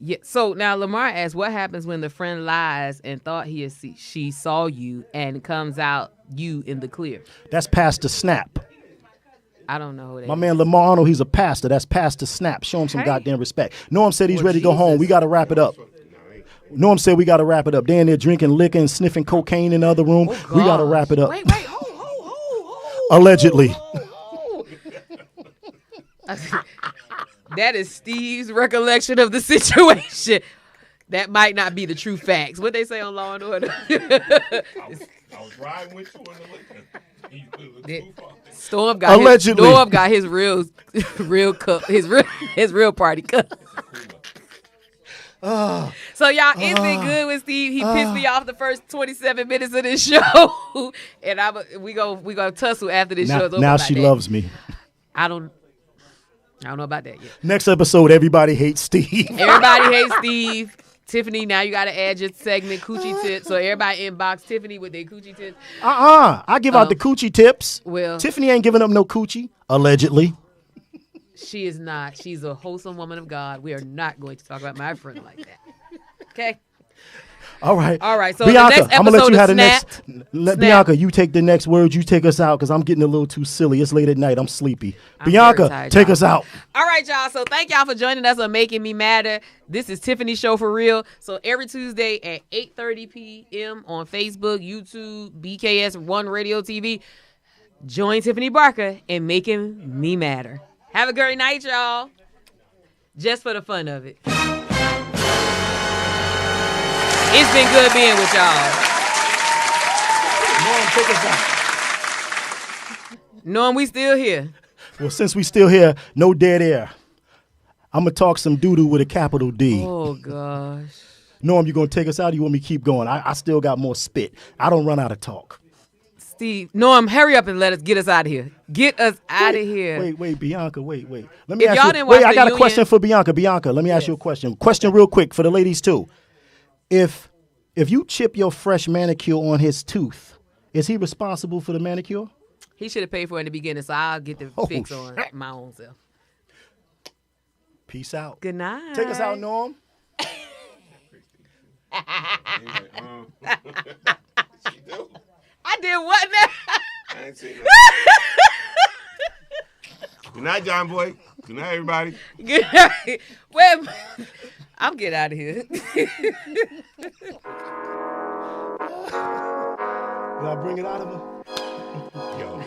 Yeah. So now Lamar asks, what happens when the friend lies and thought she saw you and comes out you in the clear? That's Pastor Snap. I don't know who that My is. man Lamar Arnold, he's a pastor. That's Pastor Snap. Show him some goddamn respect. Noam said he's ready to go home. We got to wrap it up. Noam said we got to wrap it up. They're in there drinking liquor and sniffing cocaine in the other room. We got to wrap it up. Wait, Allegedly. That is Steve's recollection of the situation. That might not be the true facts. What they say on Law and Order. I was riding with you in the liquor. Storm got Allegedly. Storm got his real cup, his real party cup. So y'all, it's been good with Steve. He pissed me off the first 27 minutes of this show, and we gonna tussle after this show. Now she loves me. I don't know about that yet. Next episode, everybody hates Steve. Everybody hates Steve. Tiffany, now you got to add your segment, Coochie Tips. So everybody inbox Tiffany with their Coochie Tips. I give out the Coochie Tips. Well, Tiffany ain't giving up no Coochie, allegedly. She is not. She's a wholesome woman of God. We are not going to talk about my friend like that. Okay? All right. So Bianca, the next I'm going to let you have the Snapped. next. Bianca, you take the next word. You take us out because I'm getting a little too silly. It's late at night. I'm sleepy. I'm Bianca, very tired, take y'all. us out. All right, y'all. So thank y'all for joining us on Making Me Matter. This is Tiffany Show for Real. So every Tuesday at 8:30 p.m. on Facebook, YouTube, BKS1 Radio TV. Join Tiffany Barker in Making Me Matter. Have a great night, y'all. Just for the fun of it. It's been good being with y'all. Norm, take us out. Norm, we still here. Well, since we still here, no dead air. I'm going to talk some doo-doo with a capital D. Oh, gosh. Norm, you going to take us out or you want me to keep going? I still got more spit. I don't run out of talk. Steve, Norm, hurry up and get us out of here. Get us out of here. Wait, Bianca, wait. Let If me ask y'all you. didn't watch I the got a Union- question for Bianca. Bianca, let me ask you a question. Question real quick for the ladies too. If you chip your fresh manicure on his tooth, is he responsible for the manicure? He should have paid for it in the beginning, so I'll get the fix on my own self. Peace out. Good night. Take us out, Norm. I did what now? I ain't seen Good night, John Boy. Good night, everybody. Good night. Well, I'm getting out of here. Y'all bring it out of him? Yo.